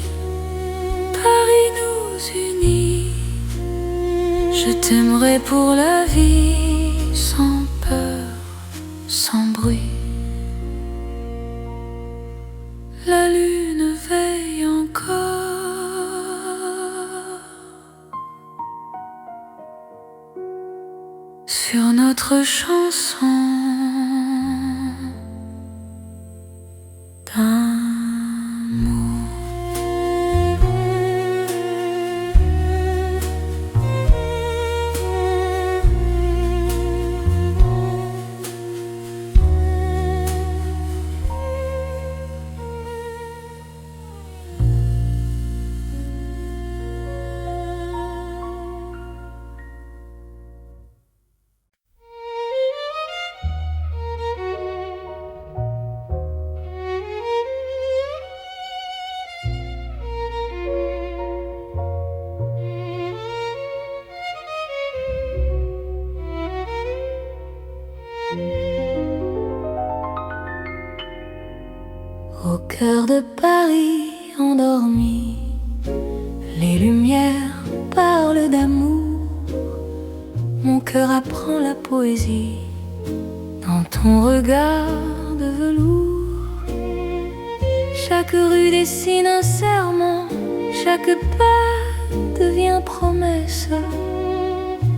j'aimerais pour la vie sans peur, sans bruit. La lune veille encore sur notre chanson d'amour. Au cœur de Paris endormi, les lumières parlent d'amour. Mon cœur apprend la poésie dans ton regard de velours. Chaque rue dessine un serment, chaque pas devient promesse.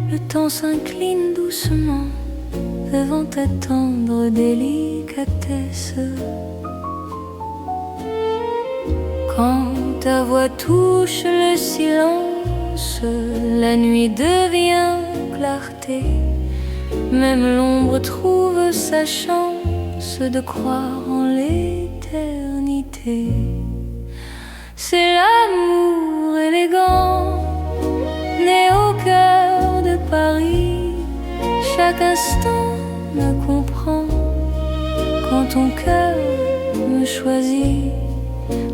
Le temps s'incline doucement devant ta tendre délicatesse. Quand ta voix touche le silence, la nuit devient clarté. Même l'ombre trouve sa chance de croire en l'éternité. C'est l'amour élégant, né au cœur de Paris. Chaque instant me comprend quand ton cœur me choisit.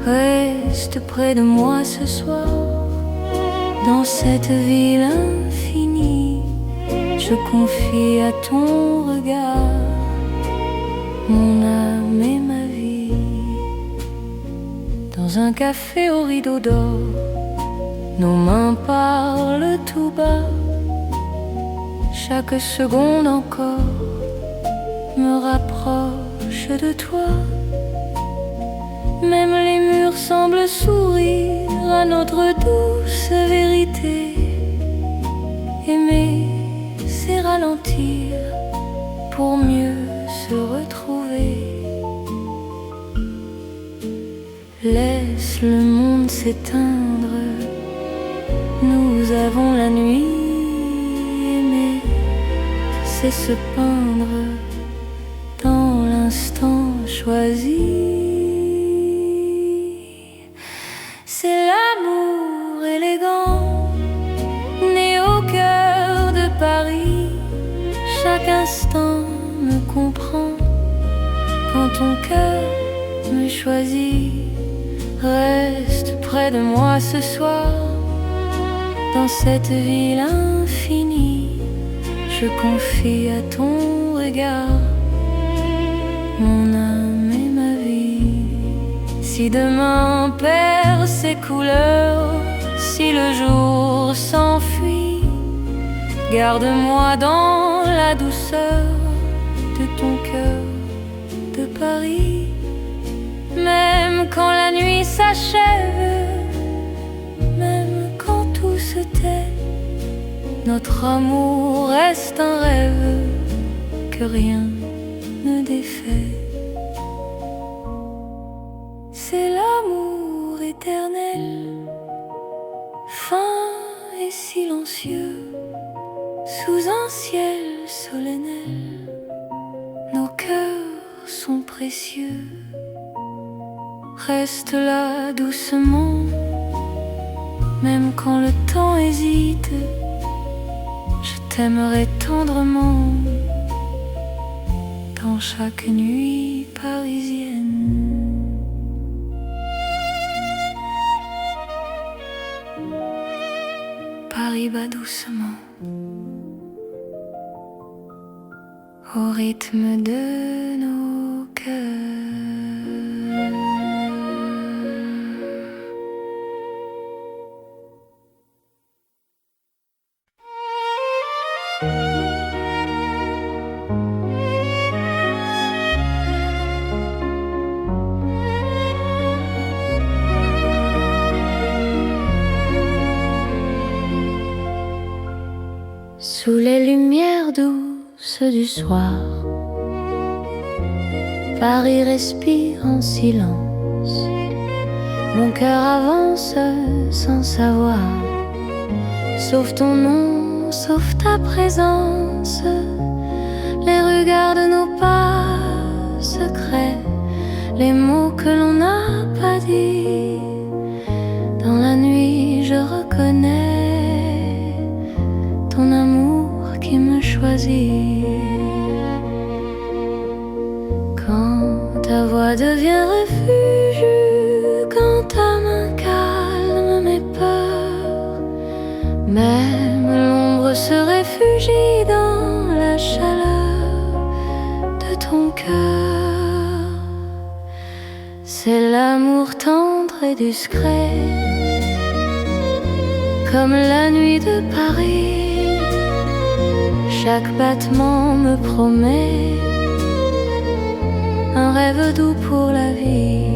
Reste près de moi ce soir, dans cette ville infinie. Je confie à ton regard mon âme et ma vie. Dans un café au rideau d'or, nos mains parlent tout bas. Chaque seconde encore me rapproche de toi. Même les murs semblent sourire à notre douce vérité. Aimer, c'est ralentir pour mieux se retrouver. Laisse le monde s'éteindre, nous avons la nuit. Aimer, c'est se peindre dans l'instant choisi. C'est l'amour élégant, né au cœur de Paris. Chaque instant me comprend quand ton cœur me choisit. Reste près de moi ce soir, dans cette ville infinie. Je confie à ton regard mon âme et ma vie. Si demain perd ses couleurs, si le jour s'enfuit, garde-moi dans la douceur de ton cœur de Paris. Même quand la nuit s'achève, même quand tout se tait, notre amour reste un rêve que rien ne défait. C'est l'amour éternel, fin et silencieux, sous un ciel solennel. Nos cœurs sont précieux. Reste là doucement, même quand le temps hésite. Je t'aimerai tendrement dans chaque nuit parisienne. Paris bat doucement au rythme de nos cœurs. sous les lumières douces du soir. Paris respire en silence, mon cœur avance sans savoir. Sauf ton nom, sauf ta présence, les regards de nos pas secrets, les mots que l'on n'a pas dit. Dans la nuit je reconnais ton amour qui me choisit. Quand ta voix devient refuge, quand ta main calme mes peurs, même l'ombre se réfugie dans la chaleur de ton cœur. C'est l'amour tendre et discret, comme la nuit de Paris. Chaque battement me promet un rêve doux pour la vie.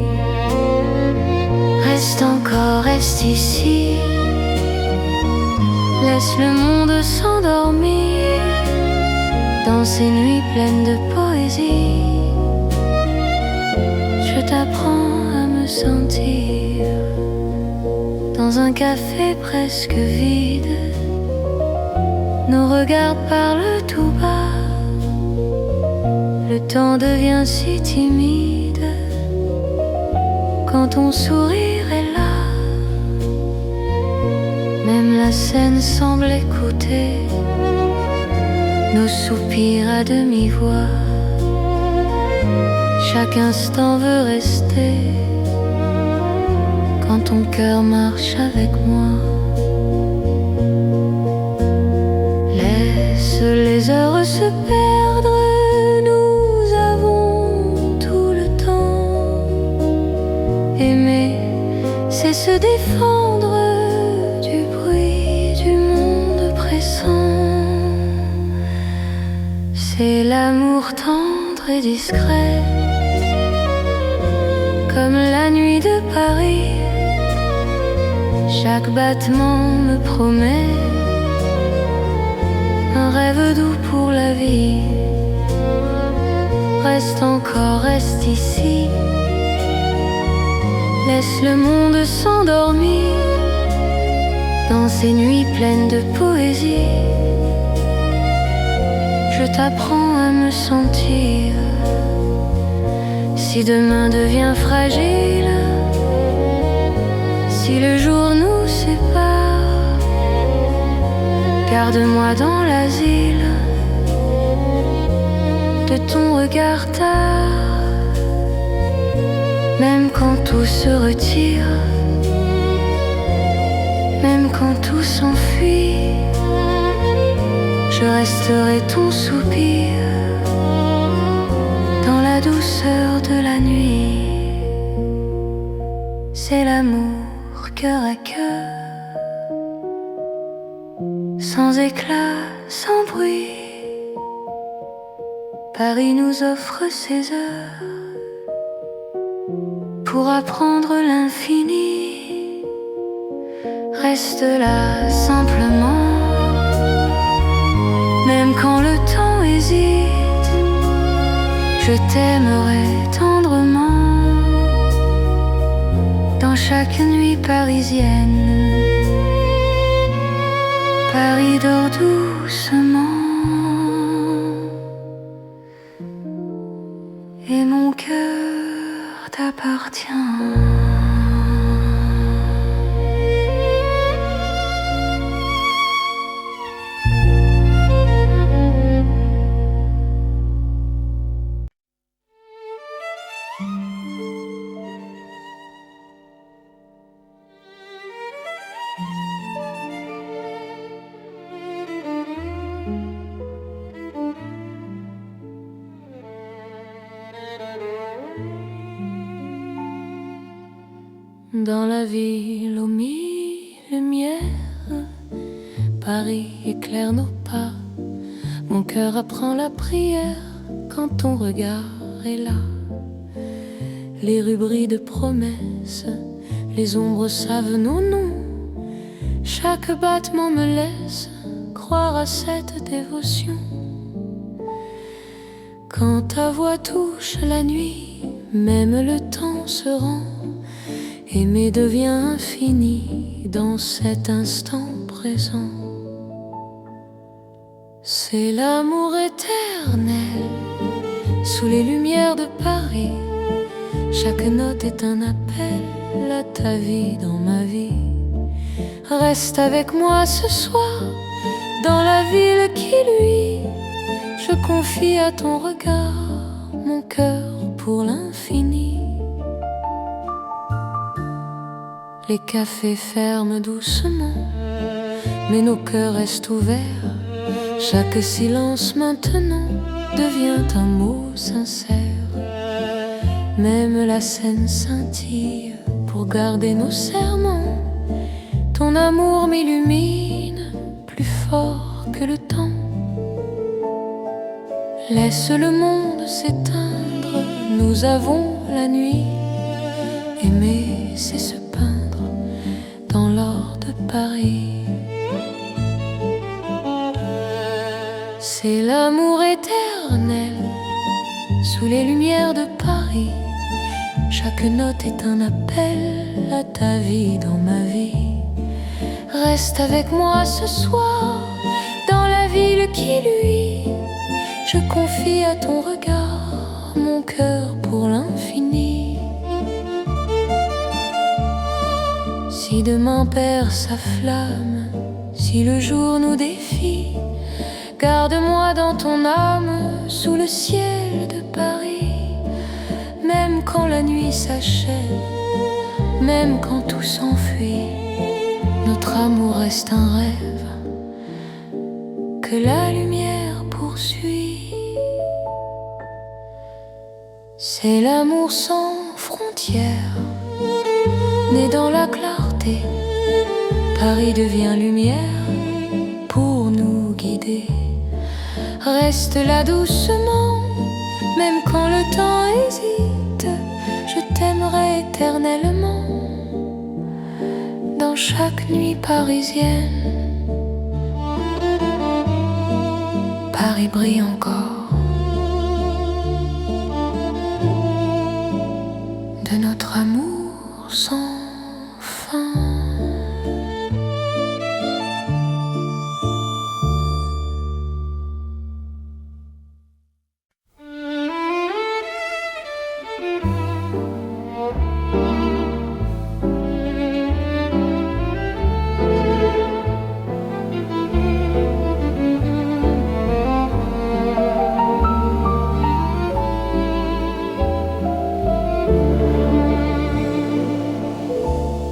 Reste encore, reste ici, laisse le monde s'endormir dans ces nuits pleines de poésie. Je t'apprends à me sentir dans un café presque vide. Nos regards parlent tout bas, le temps devient si timide quand ton sourire est là. Même la scène semble écouter nos soupirs à demi-voix. Chaque instant veut rester quand ton cœur marche avec moi. Laisse les heures se perdre, nous avons tout le temps. Aimer, c'est se défendre du bruit du monde pressant. C'est l'amour tendre et discret, comme la nuit de Paris. Chaque battement me promet un rêve doux pour la vie. Reste encore, reste ici, laisse le monde s'endormir dans ces nuits pleines de poésie. Je t'apprends à me sentir. Si demain devient fragile, si le jour nous sépare, garde-moi dans l'asile de ton regard tard. Même quand tout se retire, même quand tout s'enfuit, je resterai ton soupir dans la douceur de la nuit. C'est l'amour cœur à cœur, sans éclat, sans bruit. Paris nous offre ses heures pour apprendre l'infini. Reste là simplement, même quand le temps hésite, je t'aimerai tendrement dans chaque nuit parisienne. Paris dort doucement et mon cœur t'appartient. Dans la ville aux mille lumières, Paris éclaire nos pas. Mon cœur apprend la prière quand ton regard est là. Les rues brillent de promesses, les ombres savent nos noms. Chaque battement me laisse croire à cette dévotion. Quand ta voix touche la nuit, même le temps se rend. Aimer devient infini dans cet instant présent. C'est l'amour éternel sous les lumières de Paris. Chaque note est un appel à ta vie dans ma vie. Reste avec moi ce soir dans la ville qui luit. Je confie à ton regard mon cœur pour l'infini. Les cafés ferment doucement, mais nos cœurs restent ouverts. Chaque silence maintenant devient un mot sincère. Même la scène scintille pour garder nos serments. Ton amour m'illumine plus fort que le temps. Laisse le monde s'éteindre, nous avons la nuit. Aimer, c'est se peindre dans l'or de Paris. C'est l'amour éternel sous les lumières de Paris. Chaque note est un appel à ta vie dans ma vie. Reste avec moi ce soir dans la ville qui luit. Je confie à ton regard mon cœur pour l'infini. Si demain perd sa flamme, si le jour nous défie, garde-moi dans ton âme sous le ciel de Paris. Même quand la nuit s'achève, même quand tout s'enfuit, notre amour reste un rêve que la lumière poursuit. C'est l'amour sans frontières, né dans la clarté. Paris devient lumière pour nous guider. Reste là doucement, même quand le temps hésite. Je t'aimerai éternellement dans chaque nuit parisienne. Paris brille encore de notre amour sans fin.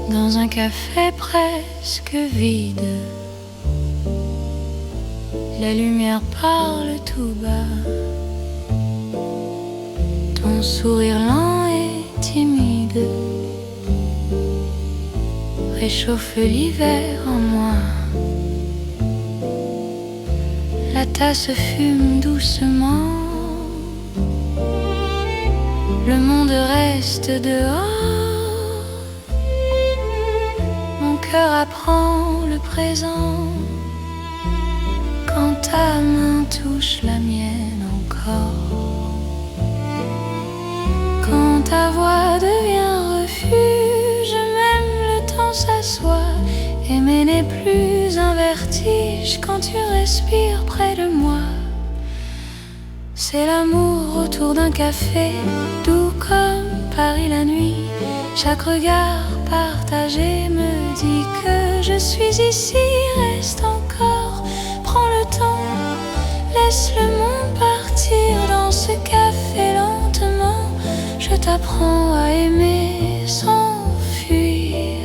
Dans un café presque vide, la lumière parle tout bas. Ton sourire lent et timide réchauffe l'hiver en moi. La tasse fume doucement, le monde reste dehors. Mon cœur apprend le présent quand ta main touche la mienne encore. Quand ta voix devient refuge, même le temps s'assoit. Aimer n'est plus un vertige quand tu respires près de moi. C'est l'amour autour d'un café, doux comme Paris la nuit. Chaque regard partagé me dit que je suis ici. Reste encore, prends le temps, laisse le monde partir dans ce café lentement. Je t'apprends à aimer sans fuir.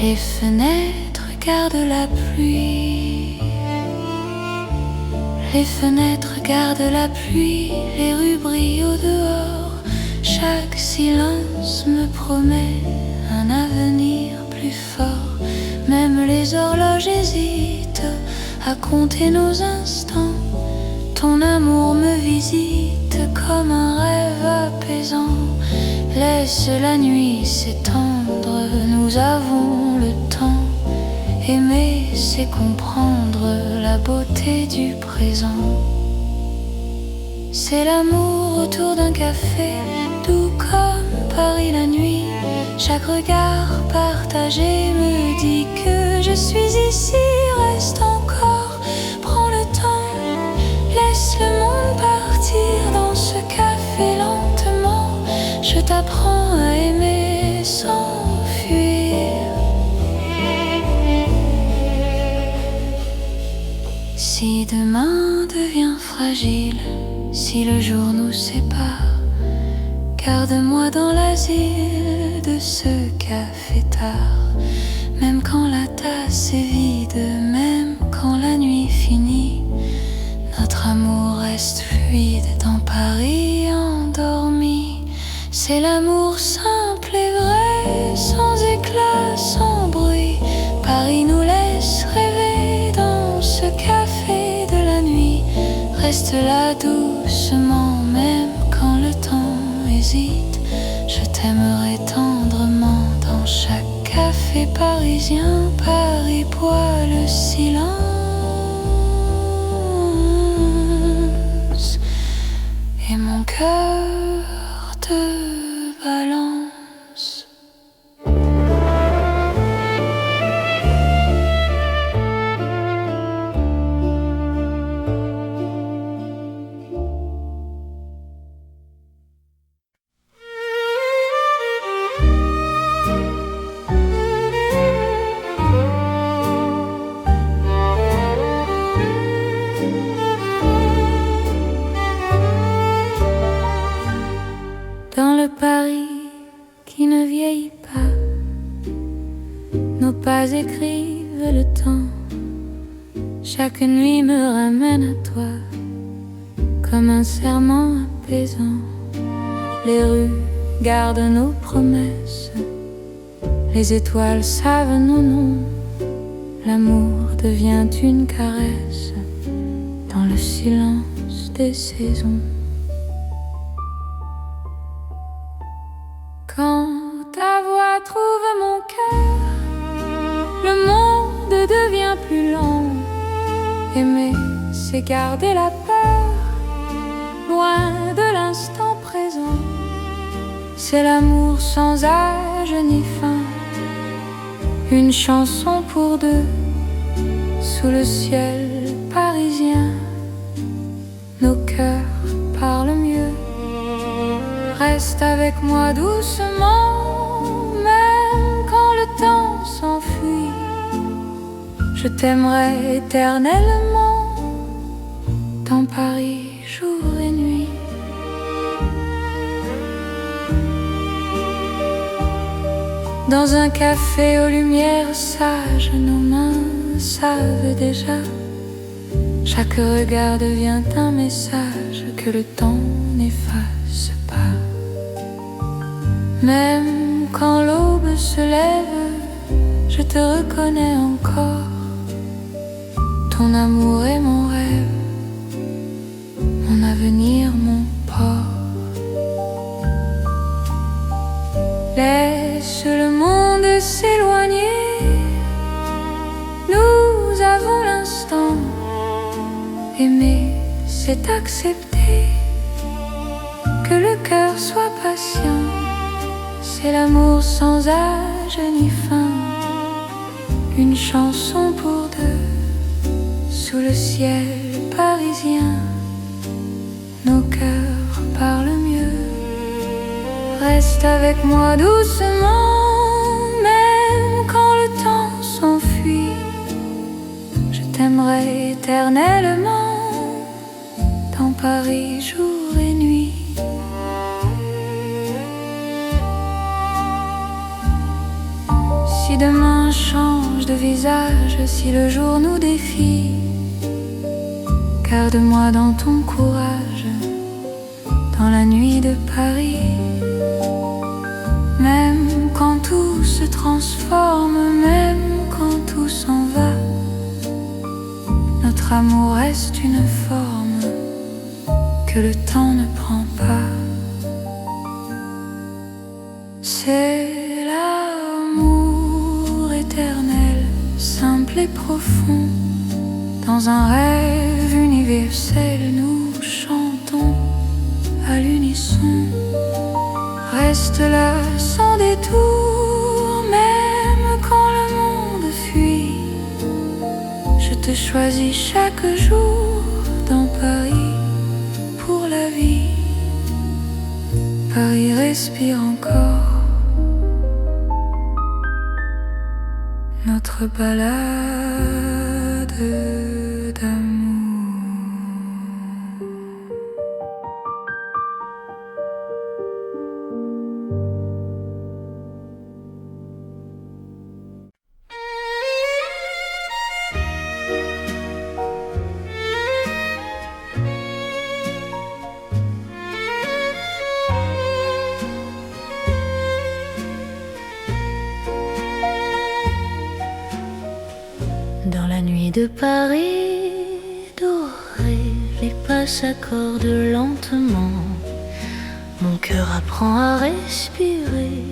Les fenêtres gardent la pluie. Les fenêtres gardent la pluie. Les rues brillent au dehors. Chaque silence me promet un avenir plus fort. Même les horloges hésitent à compter nos instants. Ton amour me visite comme un rêve apaisant. Laisse la nuit s'étendre, nous avons le temps. Aimer, c'est comprendre la beauté du présent. C'est l'amour autour d'un café, doux comme Paris la nuit. Chaque regard partagé me dit que je suis ici. Reste encore, prends le temps, laisse le monde partir dans ce café lentement. Je t'apprends à aimer sans fuir. Si demain devient fragile, si le jour nous sépare, garde-moi dans l'asile de ce café tard. Même quand la tasse est vide, même quand la nuit finit, notre amour reste fluide dans Paris endormi. C'est l'amour simple et vrai, sans éclat, sans bruit. Paris nous laisse rêver dans ce café de la nuit. Reste là doucement, même quand le temps hésite. Je t'aimerai tendrement dans chaque café parisien. Paris boit le silence et mon cœur te balance. Dans le Paris qui ne vieillit pas, nos pas écrivent le temps. Chaque nuit me ramène à toi, comme un serment apaisant. Les rues gardent nos promesses, les étoiles savent nos noms. L'amour devient une caresse dans le silence des saisons. Quand ta voix trouve mon cœur, le monde devient plus lent. Aimer, c'est garder la peur, loin de l'instant présent. C'est l'amour sans âge ni fin, une chanson pour deux, sous le ciel parisien. Nos cœurs parlent mieux. Reste avec moi doucement, même quand le temps s'enfuit. Je t'aimerai éternellement, dans Paris, jour et nuit. Dans un café aux lumières sages, nos mains savent déjà. Chaque regard devient un message que le temps n'efface pas. Même quand l'aube se lève, je te reconnais encore. Ton amour est mon rêve, mon avenir, mon port. Laisse le monde s'éloigner, nous avons l'instant. Aimer, c'est accepter que le cœur soit patient. C'est l'amour sans âge ni fin, une chanson pour deux, sous le ciel parisien. Nos cœurs parlent mieux. Reste avec moi doucement, même quand le temps s'enfuit. Je t'aimerai éternellement, dans Paris jour et nuit. Si demain change de visage, si le jour nous défie, garde-moi dans ton courage, dans la nuit de Paris. Même quand tout se transforme, même quand tout s'en va, notre amour reste une forme que le temps ne prend pas. C'est l'amour éternel, simple profond. Dans un rêve universel, nous chantons à l'unisson. Reste là sans détour, même quand le monde fuit. Je te choisis chaque jour dans Paris pour la vie. Paris respire encore notre balade d'amour. Dans la nuit de Paris doré, les pas s'accordent lentement. Mon cœur apprend à respirer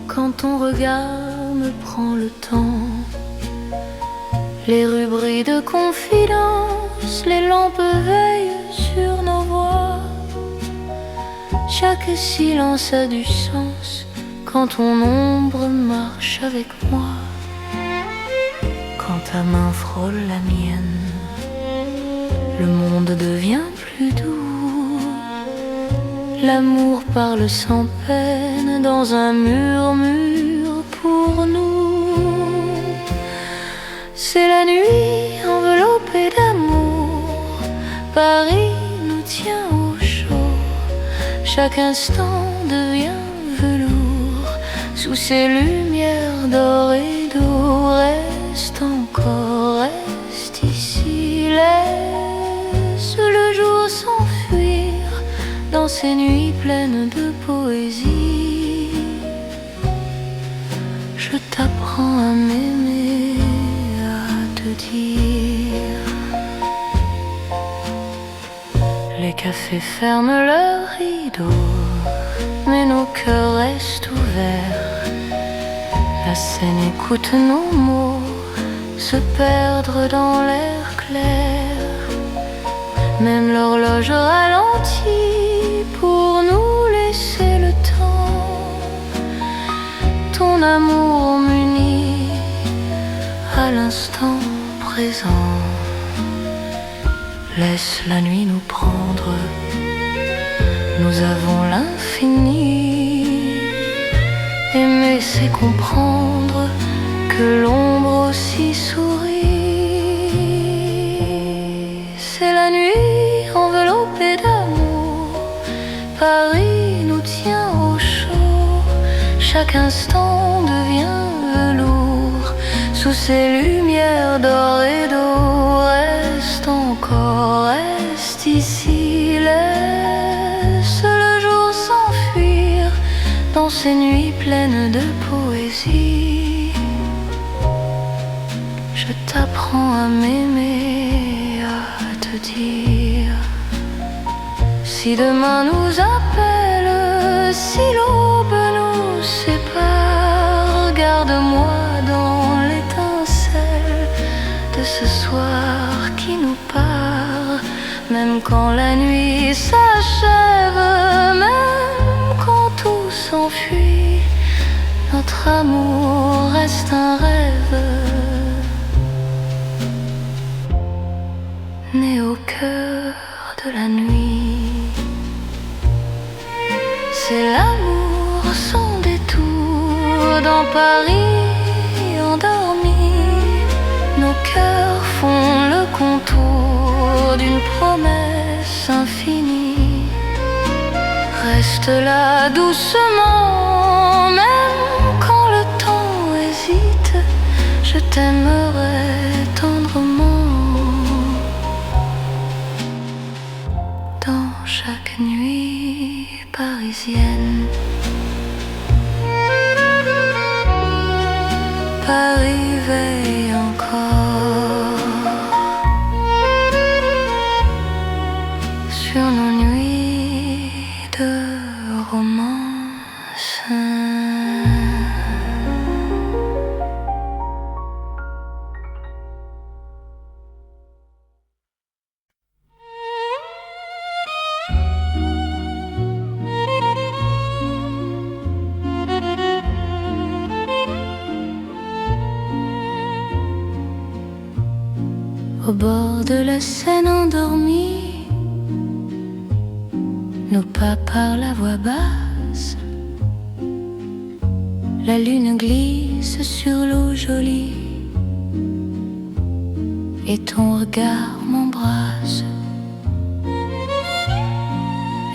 quand ton regard me prend le temps. Les rues brillent de confidence, les lampes veillent sur nos voix. Chaque silence a du sens quand ton ombre marche avec moi. Quand ta main frôle la mienne, le monde devient plus doux. L'amour parle sans peine dans un murmure pour nous. C'est la nuit enveloppée d'amour, Paris nous tient au chaud. Chaque instant devient velours sous ces lumières d'or et d'eau. Reste encore, reste ici, laisse le jour s'enfuir dans ces nuits pleines de poésie. Je t'apprends à m'aimer, à te dire. Les cafés ferment leurs rideaux, mais nos cœurs restent ouverts. La scène écoute nos mots se perdre dans l'air clair. Même l'horloge ralentit pour nous laisser le temps. Ton amour m'unit à l'instant présent. Laisse la nuit nous prendre, nous avons l'infini. Aimer c'est comprendre que l'ombre aussi sourit. C'est la nuit enveloppée d'amour, Paris nous tient au chaud. Chaque instant devient velours sous ces lumières d'or et d'eau. Reste encore, reste ici, laisse le jour s'enfuir dans ces nuits pleines de poésie. Je t'apprends à m'aimer, à te dire. Si demain nous appelle, si l'aube nous sépare, garde-moi dans l'étincelle de ce soir qui nous part. Même quand la nuit s'achève, même quand tout s'enfuit, notre amour reste un rêve né au cœur de la nuit. C'est l'amour sans détour dans Paris endormi. Nos cœurs font le contour d'une promesse infinie. Reste là doucement, même quand le temps hésite. Je t'aimerai tendrement dans chaque nuit parisienne. Paris veille encore sur nos nuits de romance. au bord de la Seine endormis, nos pas parlent à voix basse. La lune glisse sur l'eau jolie et ton regard m'embrasse.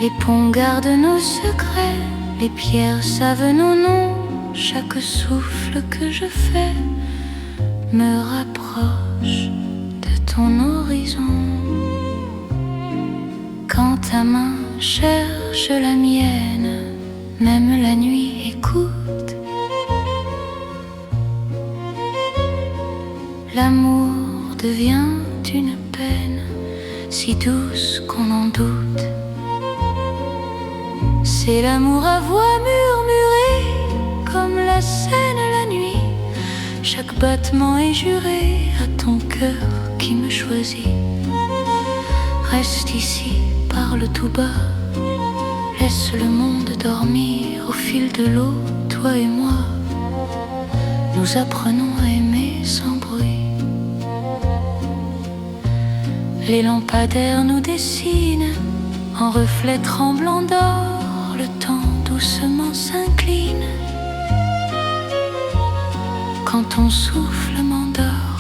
Les ponts gardent nos secrets, les pierres savent nos noms. Chaque souffle que je fais me rapproche de ton horizon. Quand ta main cherche la mienne, même la nuit écoute. L'amour devient une peine si douce qu'on en doute. C'est l'amour à voix murmurée, comme la Seine la nuit. Chaque battement est juré à ton cœur qui me choisit. Reste ici, parle tout bas, laisse le monde dormir. Au fil de l'eau, toi et moi, nous apprenons à aimer sans bruit. Les lampadaires nous dessinent en reflets tremblants d'or. Le temps doucement s'incline quand ton souffle m'endort.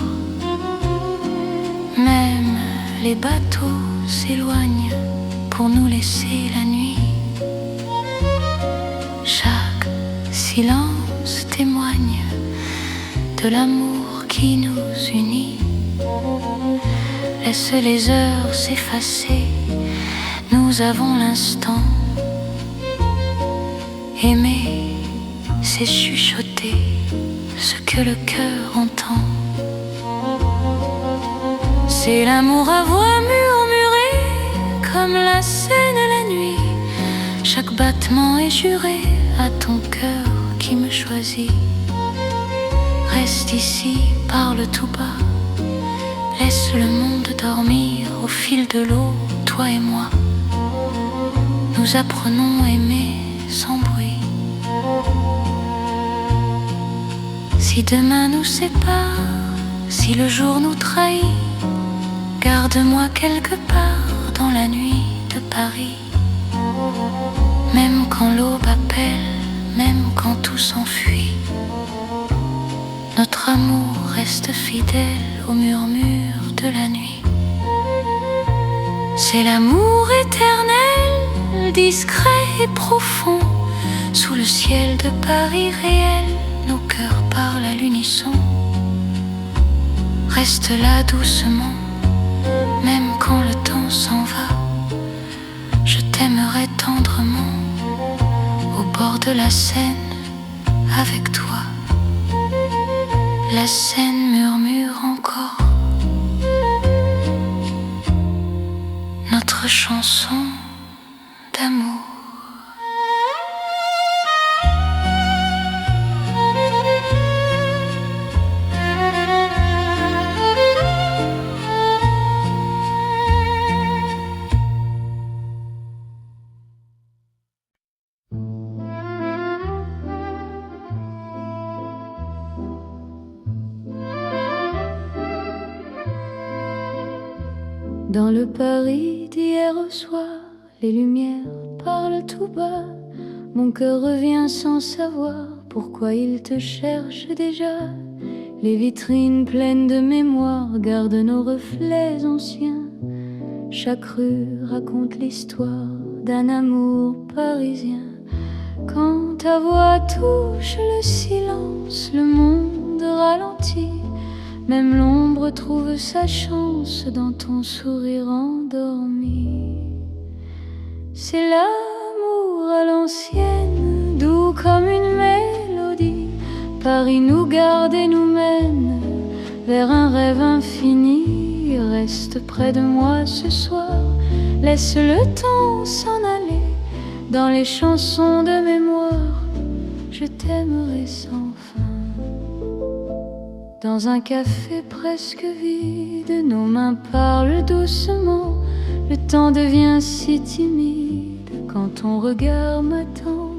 Même les bateaux s'éloignent pour nous laisser la nuit. Chaque silence témoigne de l'amour qui nous unit. Laisse les heures s'effacer, nous avons l'instant. Aimer, c'est chuchoter ce que le cœur entend. C'est l'amour à voix murmurée, comme la Seine la nuit. Chaque battement est juré à ton cœur qui me choisit. Reste ici, parle tout bas, laisse le monde dormir. Au fil de l'eau, toi et moi, nous apprenons à aimer sans bruit. Si demain nous sépare, si le jour nous trahit, garde-moi quelque part dans la nuit de Paris. Même quand l'aube appelle, même quand tout s'enfuit, notre amour reste fidèle au murmure de la nuit. C'est l'amour éternel, discret et profond. Sous le ciel de Paris réel, nos cœurs parlent à l'unisson. Reste là doucement, même quand le temps s'en va. Je t'aimerai tendrement, au bord de la Seine, avec toi. La Seine murmure encore notre chanson d'amour. Dans le Paris d'hier au soir, les lumières parlent tout bas. Mon cœur revient sans savoir pourquoi il te cherche déjà. Les vitrines pleines de mémoire gardent nos reflets anciens. Chaque rue raconte l'histoire d'un amour parisien. Quand ta voix touche le silence, le monde ralentit. Même l'ombre trouve sa chance dans ton sourire endormi. C'est l'amour à l'ancienne, doux comme une mélodie. Paris nous garde et nous mène vers un rêve infini. Reste près de moi ce soir, laisse le temps s'en aller. Dans les chansons de mémoire, je t'aimerai sans fin. Dans un café presque vide, nos mains parlent doucement. Le temps devient si timide quand ton regard m'attend.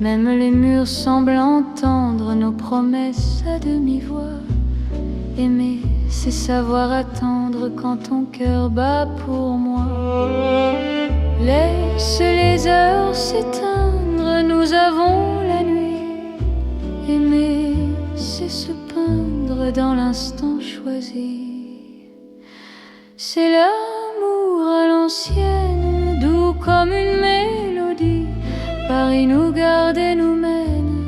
Même les murs semblent entendre nos promesses à demi-voix. Aimer, c'est savoir attendre quand ton cœur bat pour moi. Laisse les heures s'éteindre, nous avons la nuit. Aimer, c'est se peindre dans l'instant choisi. C'est l'amour à l'ancienne, doux comme une mélodie. Paris nous garde et nous mène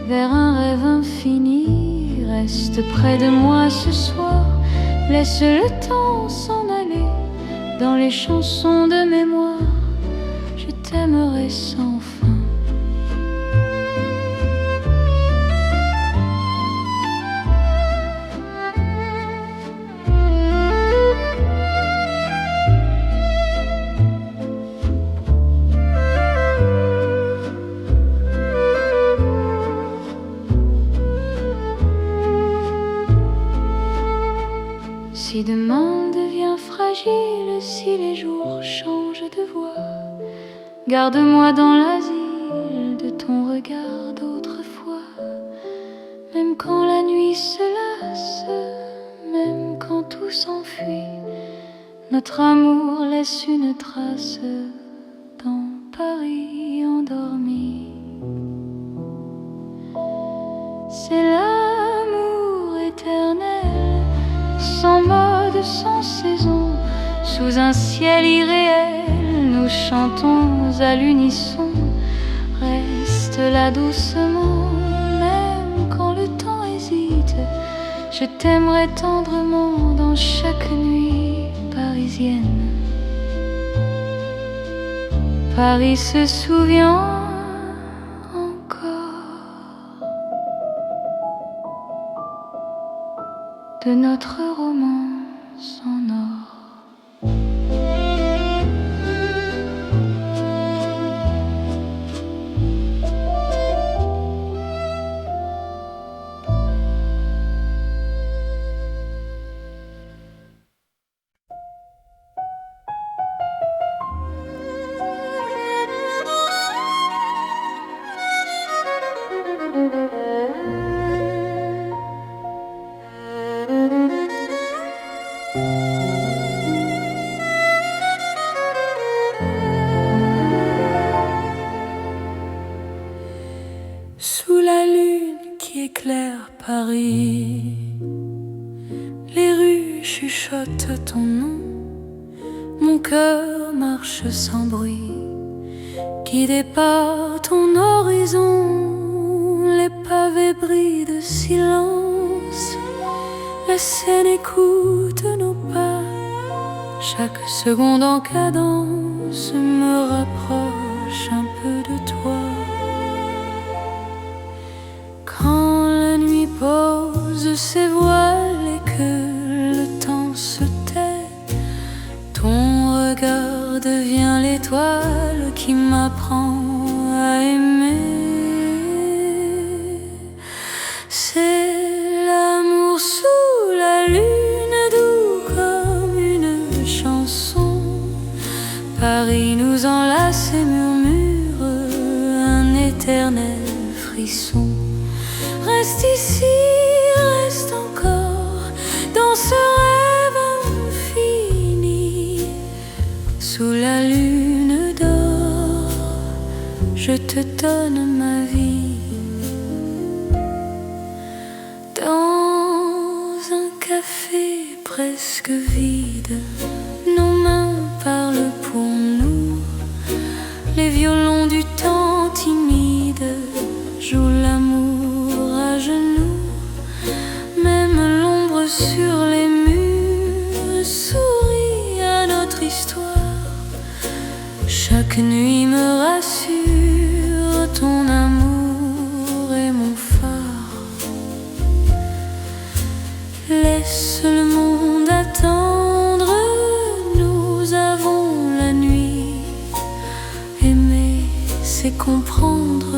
vers un rêve infini. Reste près de moi ce soir, laisse le temps s'en aller. Dans les chansons de mémoire, je t'aimerai sans fin. Si demain devient fragile, si les jours changent de voix, garde-moi dans l'asile de ton regard d'autrefois. Même quand la nuit se lasse, même quand tout s'enfuit, notre amour laisse une trace dans Paris endormi. C'est l'amour éternel, sans mode, sans saison, sous un ciel irréel, nous chantons à l'unisson. Reste là doucement, même quand le temps hésite. Je t'aimerai tendrement dans chaque nuit parisienne. Paris se souvient encore de notre romance en or. Sous la lune qui éclaire Paris, les rues chuchotent ton nom. Mon cœur marche sans bruit, guidé par ton horizon. Les pavés brillent de silence, la Seine écoute nos pas. Chaque seconde en cadence me rapproche un peu de toi. Quand la nuit pose ses voiles et que le temps se tait, ton regard devient l'étoile qui m'apprend à aimer. C'est l'amour sous la lune, doux comme une chanson. Paris nous enlace et murmure un éternel frisson. Reste ici, reste encore dans ce rêve infini. Sous la lune d'or, je te donne ma vie. Dans un café presque vide, nos mains parlent pour nous. Les violons du temps timide jouent l'amour à genoux. Même l'ombre sur les murs sourit à notre histoire. Chaque nuit me rassure, ton amour est mon phare. Laisse le monde attendre, nous avons la nuit. Aimer, c'est comprendre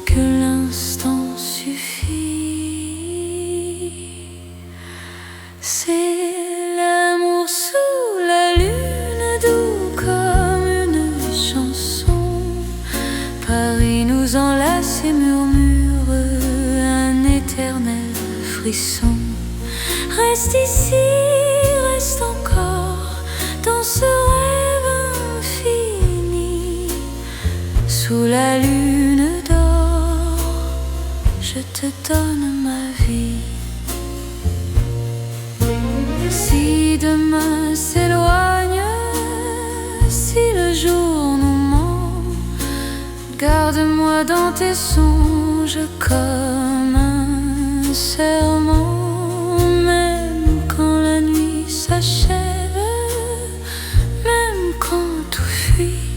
que l'instant suffit. C'est l'amour sous la lune, doux comme une chanson. Paris nous enlace et murmure un éternel frisson. Reste ici, reste encore dans ce rêve infini. Sous la lune d'or, je te donne ma vie. Si demain s'éloigne, si le jour nous ment, garde-moi dans tes songes comme un serment. Même quand la nuit s'achève, même quand tout fuit,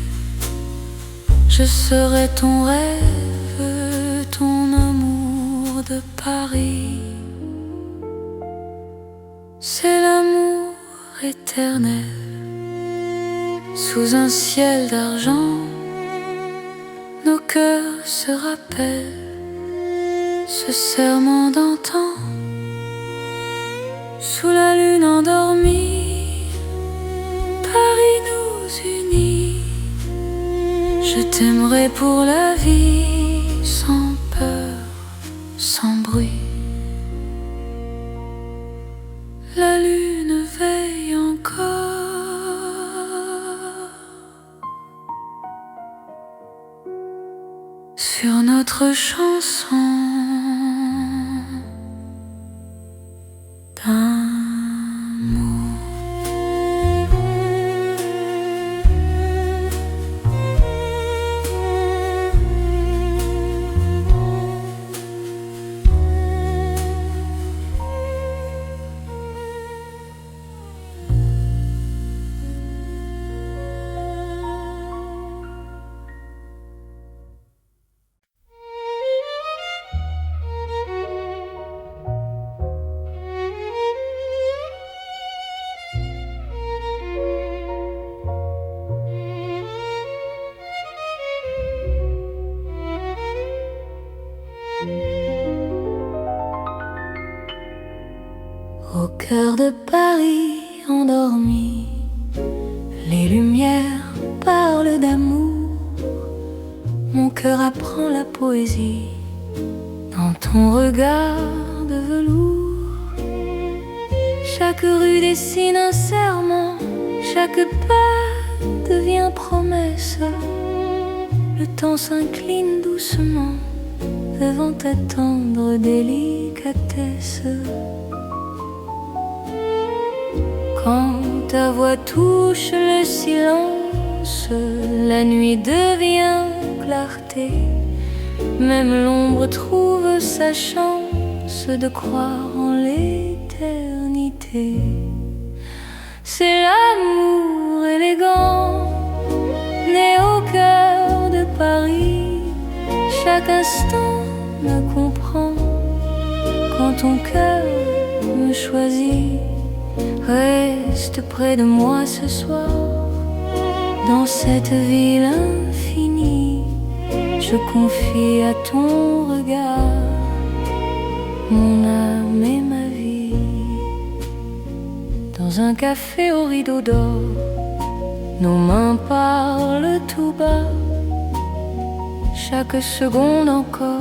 je serai ton rêve, ton amour de Paris. C'est l'amour éternel, sous un ciel d'argent, nos cœurs se rappellent ce serment d'antan. Sous la lune endormie, Paris nous unit. Je t'aimerai pour la vie, sans peur, sans bruit. La lune veille encore sur notre chanson d'amour. Au cœur de Paris endormi, les lumières parlent d'amour. Mon cœur apprend la poésie dans ton regard de velours. Chaque rue dessine un serment, chaque pas devient promesse. Le temps s'incline doucement devant ta tendre délicatesse. Quand ta voix touche le silence, la nuit devient clarté. Même l'ombre trouve sa chance de croire en l'éternité. C'est l'amour élégant, né au cœur de Paris. Chaque instant me comprend quand ton cœur me choisit. Reste près de moi ce soir, dans cette ville infinie. Je confie à ton regard mon âme et ma vie. Dans un café au rideau d'or, nos mains parlent tout bas. Chaque seconde encore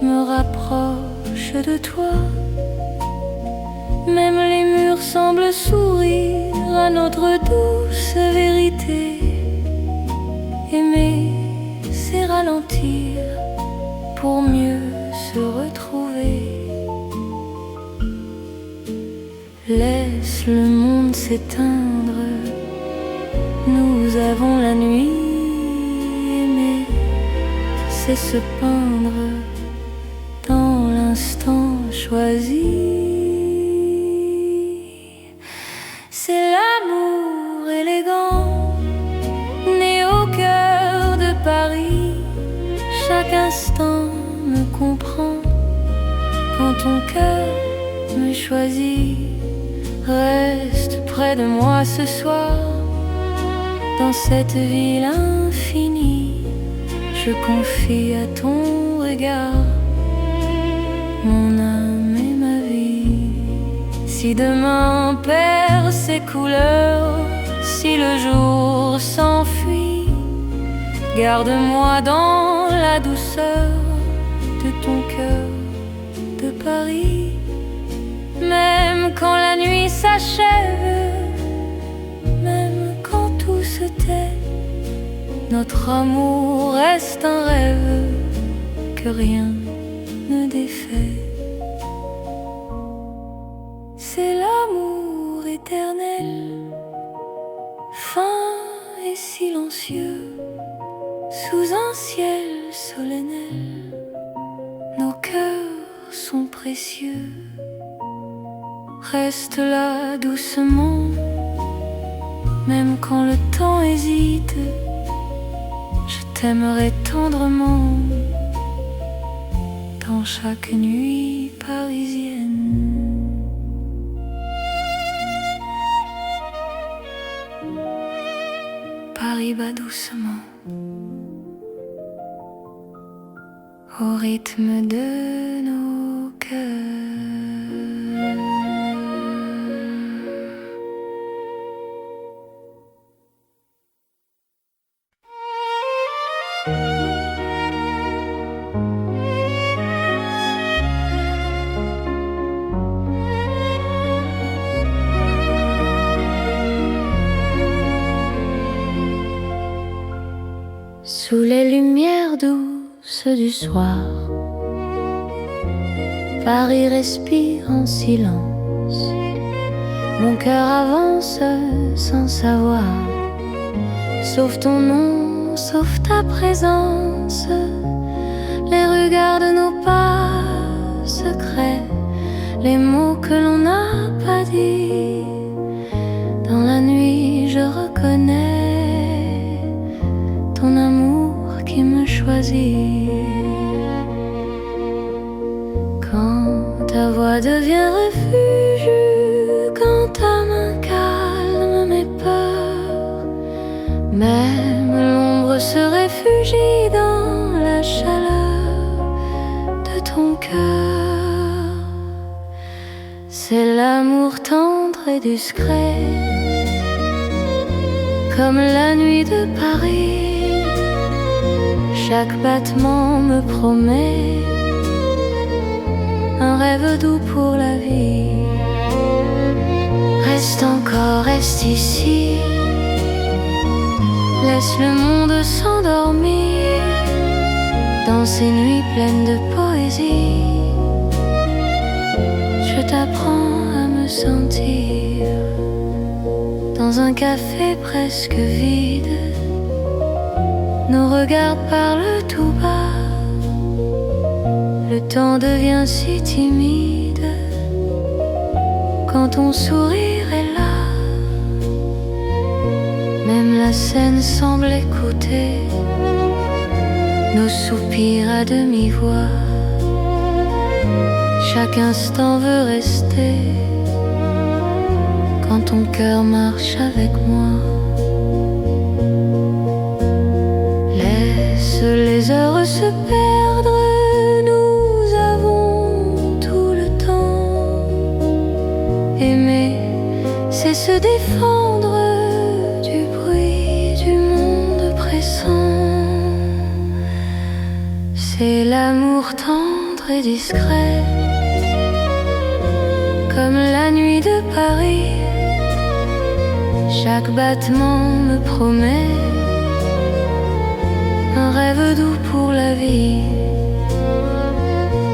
me rapproche de toi. Même les murs semblent sourire à notre douce vérité. Aimer, c'est ralentir pour mieux se retrouver. Laisse le monde s'éteindre, nous avons la nuit. Aimer, c'est se peindre dans l'instant choisi. C'est l'amour élégant, né au cœur de Paris. Chaque instant me comprend quand ton cœur me choisit. Reste près de moi ce soir, dans cette ville infinie. Je confie à ton regard mon âme et ma vie. Si demain perd ses couleurs, si le jour s'enfuit, garde-moi dans la douceur de ton cœur de Paris. notre amour reste un rêve que rien ne défait. C'est l'amour éternel, fin et silencieux, sous un ciel solennel. Nos cœurs sont précieux. Reste là doucement, même quand le temps hésite. Je t'aimerai tendrement dans chaque nuit parisienne. Paris bat doucement au rythme de nos cœurs. Sous les lumières douces du soir, Paris respire en silence. Mon cœur avance sans savoir, sauf ton nom, sauf ta présence. Les regards de nos pas secrets, les mots que l'on n'a pas dit. Dans la nuit je reconnais ton amour qui me choisit. Quand ta voix devient refuge, quand ta main calme mes peurs, même l'ombre se réfugie dans la chaleur de ton cœur. C'est l'amour tendre et discret, comme la nuit de Paris. Chaque battement me promet un rêve doux pour la vie. Reste encore, reste ici, laisse le monde s'endormir dans ces nuits pleines de poésie. Je t'apprends à me sentir dans un café presque vide. Nos regards parlent tout bas, le temps devient si timide quand ton sourire est là. Même la scène semble écouter nos soupirs à demi-voix. Chaque instant veut rester quand ton cœur marche avec moi. Laisse les heures se perdre, nous avons tout le temps. Aimer, c'est se défendre du bruit du monde pressant. C'est l'amour tendre et discret, comme la nuit de Paris. Chaque battement me promet un rêve doux pour la vie.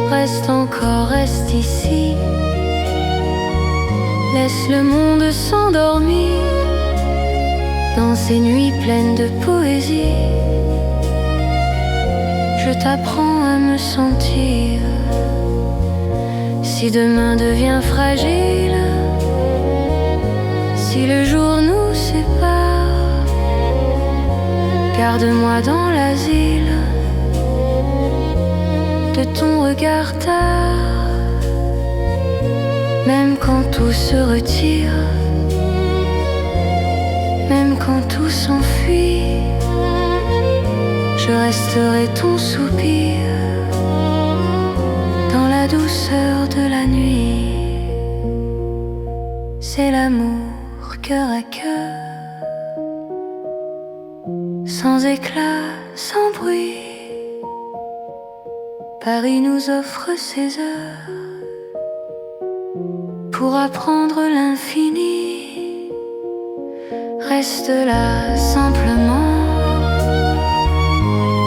Reste encore, reste ici, laisse le monde s'endormir dans ces nuits pleines de poésie. Je t'apprends à me sentir, si demain devient fragile, si le jour nous sépare, garde-moi dans l'asile de ton regard tard. Même quand tout se retire, même quand tout s'enfuit, je resterai ton soupir dans la douceur de la nuit. C'est l'amour cœur à cœur, sans éclat, sans bruit. Paris nous offre ses heures pour apprendre l'infini. Reste là simplement,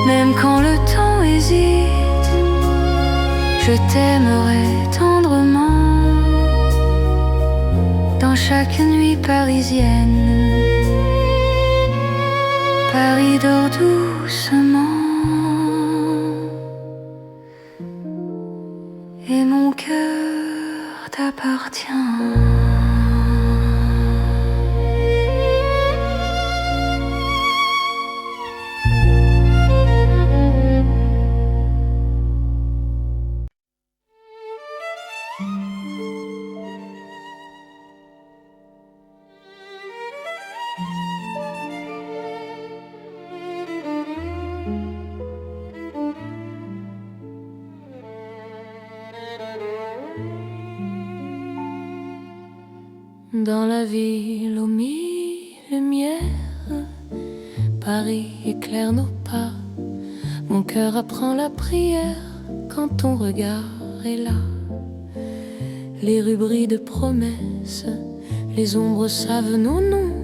Même quand le temps hésite, je t'aimerai tendrement. Dans chaque nuit parisienne, Paris dort doucement. Et mon cœur t'appartient. Dans la ville aux mille lumières, Paris éclaire nos pas. Mon cœur apprend la prière quand ton regard est là. Les rues brillent de promesses, les ombres savent nos noms.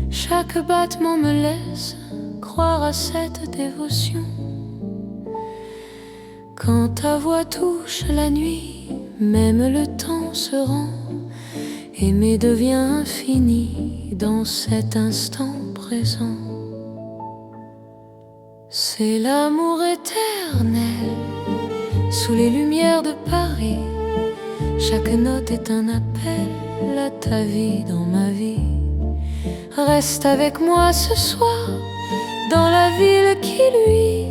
Chaque battement me laisse croire à cette dévotion. Quand ta voix touche la nuit, même le temps se rend. Aimer devient infini dans cet instant présent. C'est l'amour éternel sous les lumières de Paris. Chaque note est un appel à ta vie dans ma vie. Reste avec moi ce soir dans la ville qui luit.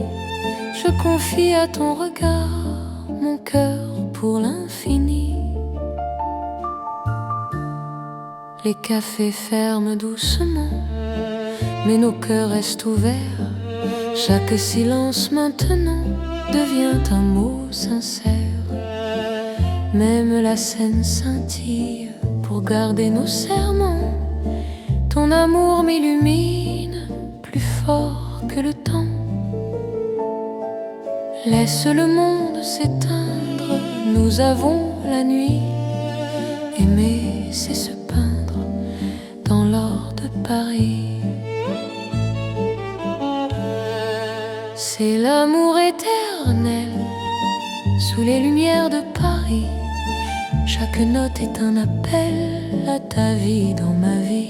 Je confie à ton regard mon cœur pour l'infini. Les cafés ferment doucement, mais nos cœurs restent ouverts. Chaque silence maintenant devient un mot sincère. Même la scène scintille pour garder nos serments. Ton amour m'illumine plus fort que le temps. Laisse le monde s'éteindre, nous avons la nuit. Aimer, c'est se peindre dans l'or de Paris. C'est l'amour éternel sous les lumières de Paris. Chaque note est un appel à ta vie dans ma vie.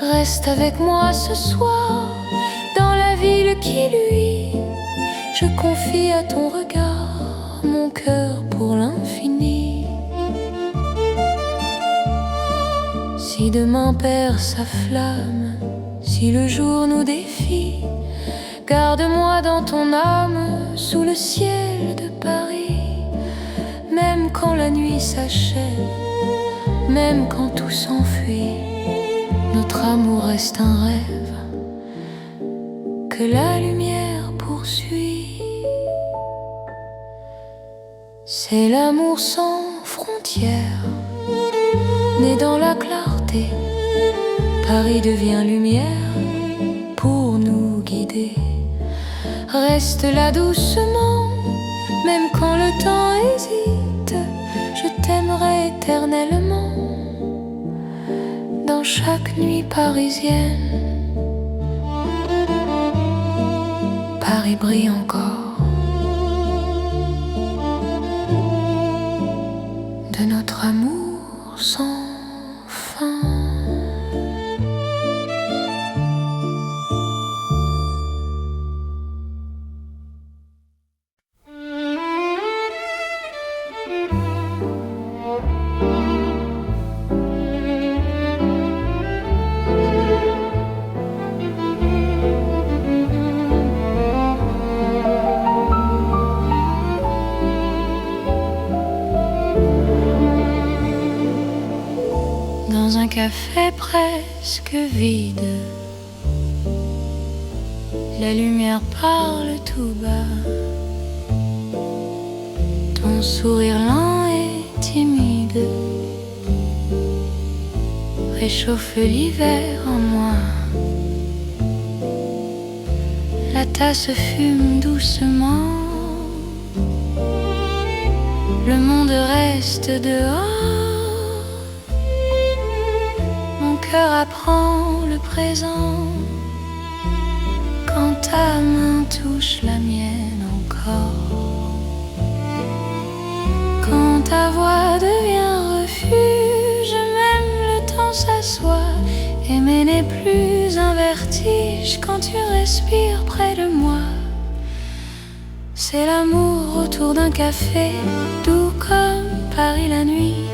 Reste avec moi ce soir dans la ville qui luit. Je confie à ton regard mon cœur pour l'infini. Si demain perd sa flamme, si le jour nous défie, garde-moi dans ton âme sous le ciel de Paris. Même quand la nuit s'achève, même quand tout s'enfuit, notre amour reste un rêve que la lumière poursuit. C'est l'amour sans frontières, né dans la clarté. Paris devient lumière pour nous guider. Reste là doucement, même quand le temps hésite. Je t'aimerai éternellement dans chaque nuit parisienne. Paris brille encore de notre amour sans fin. Dans un café presque vide, la lumière parle tout bas. Ton sourire lent et timide réchauffe l'hiver en moi. La tasse fume doucement, le monde reste dehors. Mon cœur apprend le présent quand ta main touche la mienne encore, quand ta voix devient refuge, même le temps s'assoit. Aimer n'est plus un vertige quand tu respires près de moi. C'est l'amour autour d'un café, doux comme Paris la nuit.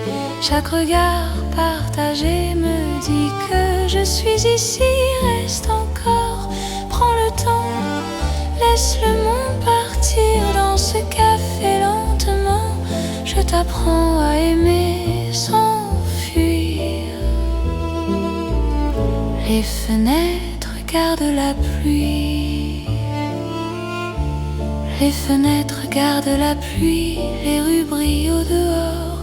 Chaque regard partagé me dit que je suis ici. Reste encore, prends le temps, laisse le monde partir dans ce café lentement. Je t'apprends à aimer sans fuir. Les fenêtres gardent la pluie. Les fenêtres gardent la pluie. Les rues brillent au dehors.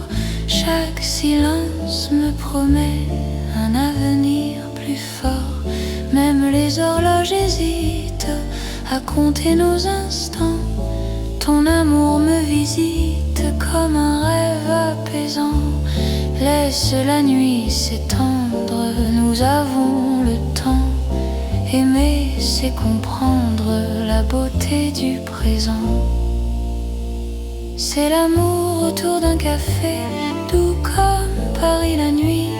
Chaque silence me promet un avenir plus fort. Même les horloges hésitent à compter nos instants. Ton amour me visite comme un rêve apaisant. Laisse la nuit s'étendre, nous avons le temps. Aimer, c'est comprendre la beauté du présent. C'est l'amour autour d'un café, doux comme Paris la nuit.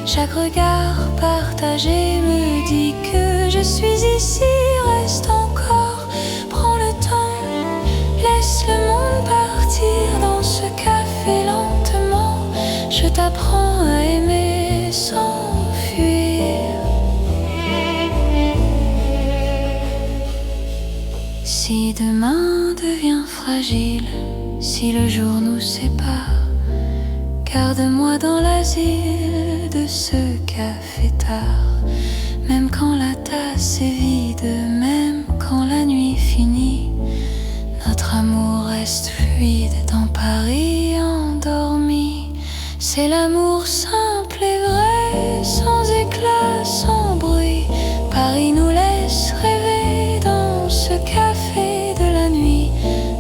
Chaque regard partagé me dit que je suis ici. Reste encore, prends le temps, laisse le monde partir dans ce café lentement. Je t'apprends à aimer sans fuir. Si demain devient fragile, si le jour nous sépare, garde-moi dans l'asile de ce café tard. Même quand la tasse est vide, même quand la nuit finit, notre amour reste fluide dans Paris endormi. C'est l'amour simple et vrai, sans éclat, sans bruit. Paris nous laisse rêver dans ce café de la nuit.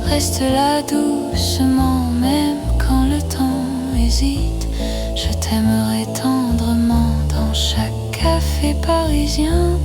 Reste là doucement, même quand le temps hésite. Je t'aimerai tendrement dans chaque café parisien.